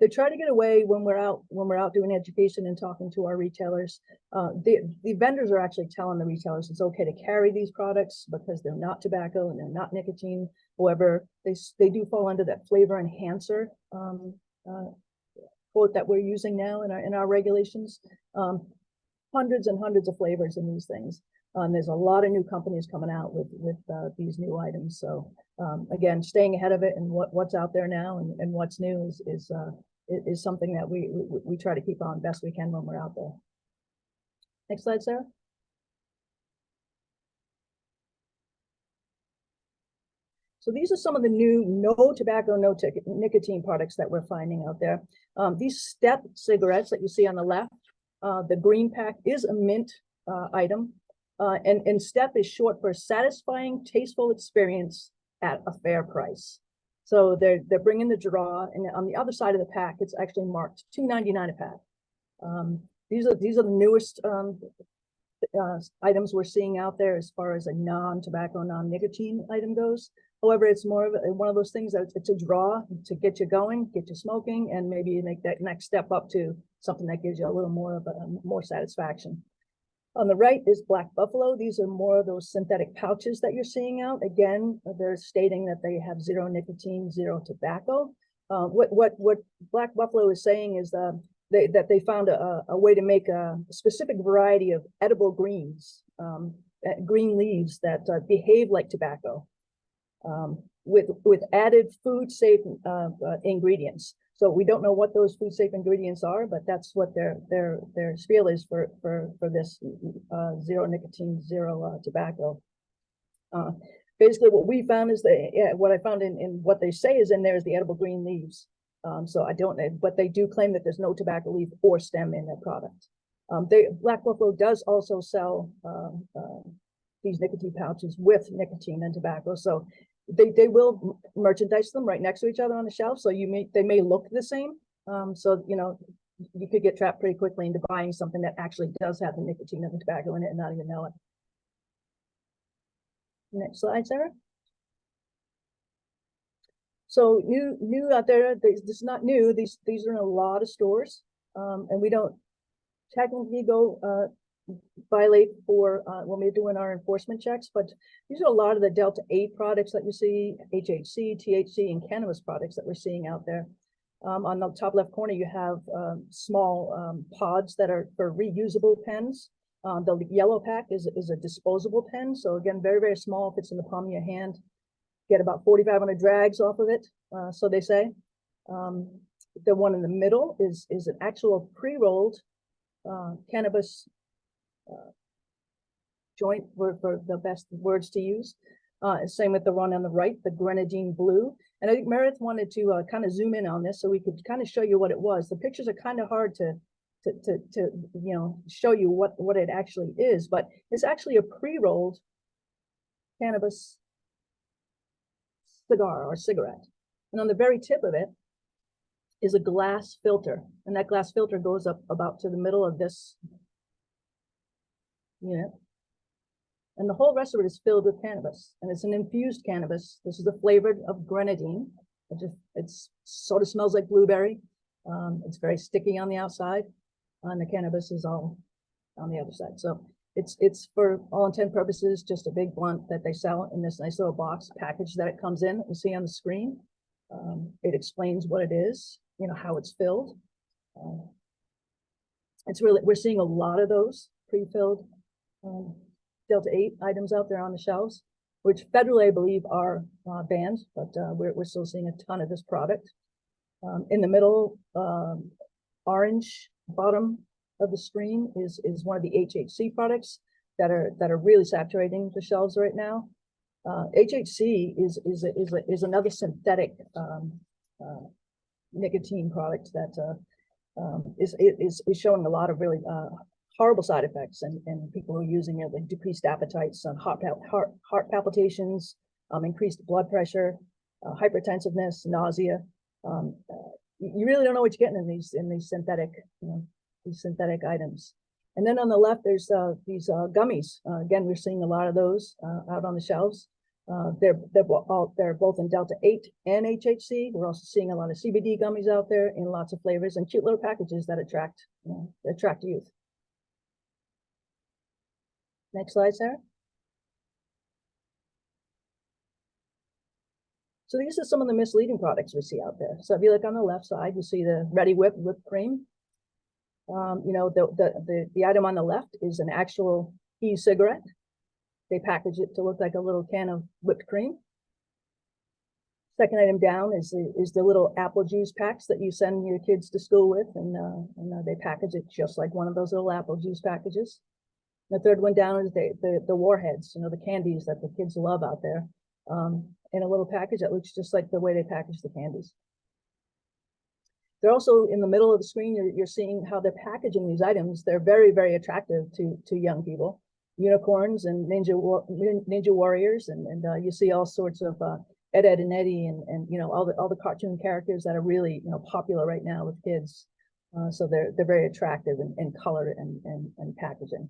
They try to get away when we're out doing education and talking to our retailers. The vendors are actually telling the retailers it's okay to carry these products because they're not tobacco and they're not nicotine. However, they do fall under that flavor enhancer quote that we're using now in our regulations. hundreds and hundreds of flavors in these things. There's a lot of new companies coming out with these new items. So again, staying ahead of it and what's out there now and what's new is something that we try to keep on best we can when we're out there. Next slide, Sarah. So these are some of the new no tobacco, no nicotine products that we're finding out there. These step cigarettes that you see on the left, the green pack is a mint item. And step is short for satisfying, tasteful experience at a fair price. So they're bringing the draw, and on the other side of the pack, it's actually marked $2.99 a pack. These are the newest items we're seeing out there as far as a non-tobacco, non-nicotine item goes. However, it's more of one of those things that it's a draw to get you going, get you smoking, and maybe you make that next step up to something that gives you a little more of more satisfaction. On the right is Black Buffalo. These are more of those synthetic pouches that you're seeing out. Again, they're stating that they have zero nicotine, zero tobacco. What Black Buffalo is saying is that they found a way to make a specific variety of edible greens, green leaves that behave like tobacco, with added food safe ingredients. So we don't know what those food safe ingredients are, but that's what their spiel is for this zero nicotine, zero tobacco. Basically, what we found is what I found in what they say is in there is the edible green leaves. So I don't know, but they do claim that there's no tobacco leaf or stem in their product. Black Buffalo does also sell these nicotine pouches with nicotine and tobacco. So they will merchandise them right next to each other on the shelf. So they may look the same. So, you know, you could get trapped pretty quickly into buying something that actually does have the nicotine and the tobacco in it and not even know it. Next slide, Sarah. So new out there, this is not new. These are in a lot of stores. And we don't technically go violate for when we're doing our enforcement checks, but these are a lot of the Delta 8 products that you see, HHC, THC, and cannabis products that we're seeing out there. On the top left corner, you have small pods that are for reusable pens. The yellow pack is a disposable pen. So again, very, very small, fits in the palm of your hand. Get about 4,500 drags off of it, so they say. The one in the middle is an actual pre-rolled cannabis joint, word for the best words to use. Same with the one on the right, the grenadine blue. And I think Meredith wanted to kind of zoom in on this so we could kind of show you what it was. The pictures are kind of hard to you know, show you what it actually is, but it's actually a pre-rolled cannabis cigar or cigarette. And on the very tip of it is a glass filter. And that glass filter goes up about to the middle of this unit. And the whole rest of it is filled with cannabis. And it's an infused cannabis. This is the flavored of grenadine. It's sort of smells like blueberry. It's very sticky on the outside. And the cannabis is all on the other side. So it's for all intent and purposes just a big blunt that they sell in this nice little box package that it comes in. You see on the screen. It explains what it is, you know, how it's filled. It's really, we're seeing a lot of those pre-filled Delta 8 items out there on the shelves, which federally I believe are banned, but we're still seeing a ton of this product. In the middle, orange bottom of the screen is one of the HHC products that are really saturating the shelves right now. HHC is another synthetic nicotine product that is showing a lot of really horrible side effects, and people who are using it with decreased appetites, heart palpitations, increased blood pressure, hypertensiveness, nausea. You really don't know what you're getting in these synthetic, these synthetic items. And then on the left, there's these gummies. Again, we're seeing a lot of those out on the shelves. They're both in Delta 8 and HHC. We're also seeing a lot of CBD gummies out there in lots of flavors and cute little packages that attract youth. Next slide, Sarah. So these are some of the misleading products we see out there. So if you look on the left side, you see the Ready Whip whipped cream. You know, the item on the left is an actual e-cigarette. They package it to look like a little can of whipped cream. Second item down is the little apple juice packs that you send your kids to school with, and they package it just like one of those little apple juice packages. The third one down is the warheads, you know, the candies that the kids love out there, in a little package that looks just like the way they package the candies. They're also in the middle of the screen. You're seeing how they're packaging these items. They're very, very attractive to young people. Unicorns and ninja warriors, and you see all sorts of Ed, Ed and Eddie, and you know, all the cartoon characters that are really, you know, popular right now with kids. So they're very attractive in color and packaging.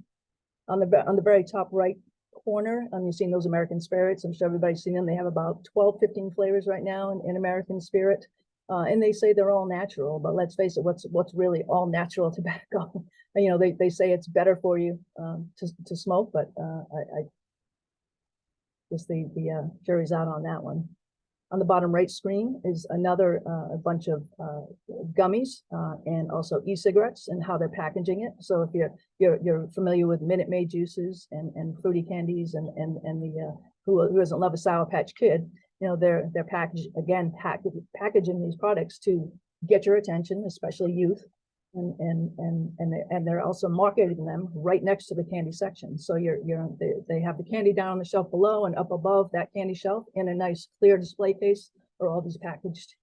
On the very top right corner, you've seen those American Spirits. I'm sure everybody's seen them. They have about 12, 15 flavors right now in American Spirit. And they say they're all natural, but let's face it, what's really all natural tobacco? You know, they say it's better for you to smoke, but I guess the jury's out on that one. On the bottom right screen is another a bunch of gummies and also e-cigarettes and how they're packaging it. So if you're familiar with Minute Maid juices and fruity candies and the who doesn't love a Sour Patch Kid, you know, they're packaging these products to get your attention, especially youth, and they're also marketing them right next to the candy section. So they have the candy down on the shelf below, and up above that candy shelf in a nice clear display case are all these packaged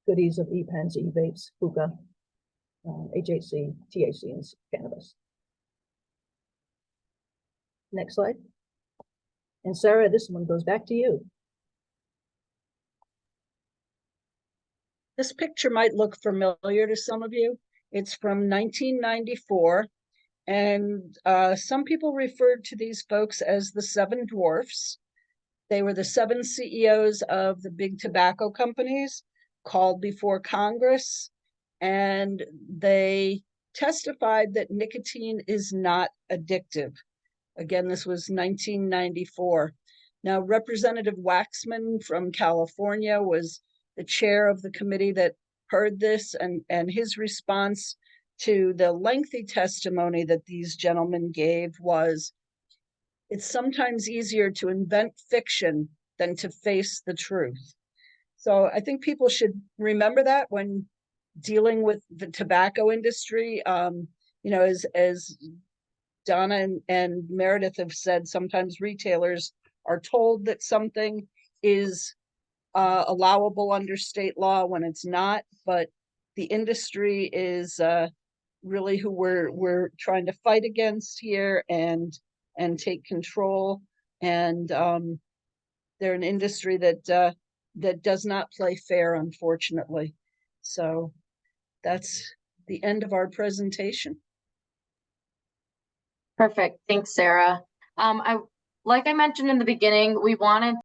goodies of e-pens, e-vapes, hookah, HHC, THC, and cannabis. Next slide. And Sarah, this one goes back to you. This picture might look familiar to some of you. It's from 1994, and some people referred to these folks as the Seven Dwarfs. They were the 7 CEOs of the big tobacco companies called before Congress, and they testified that nicotine is not addictive. Again, this was 1994. Now, Representative Waxman from California was the chair of the committee that heard this, and his response to the lengthy testimony that these gentlemen gave was, it's sometimes easier to invent fiction than to face the truth. So I think people should remember that when dealing with the tobacco industry. You know, as Donna and Meredith have said, sometimes retailers are told that something is allowable under state law when it's not, but the industry is really who we're trying to fight against here and take control. And they're an industry that does not play fair, unfortunately. So that's the end of our presentation. Perfect. Thanks, Sarah. Like I mentioned in the beginning, we wanted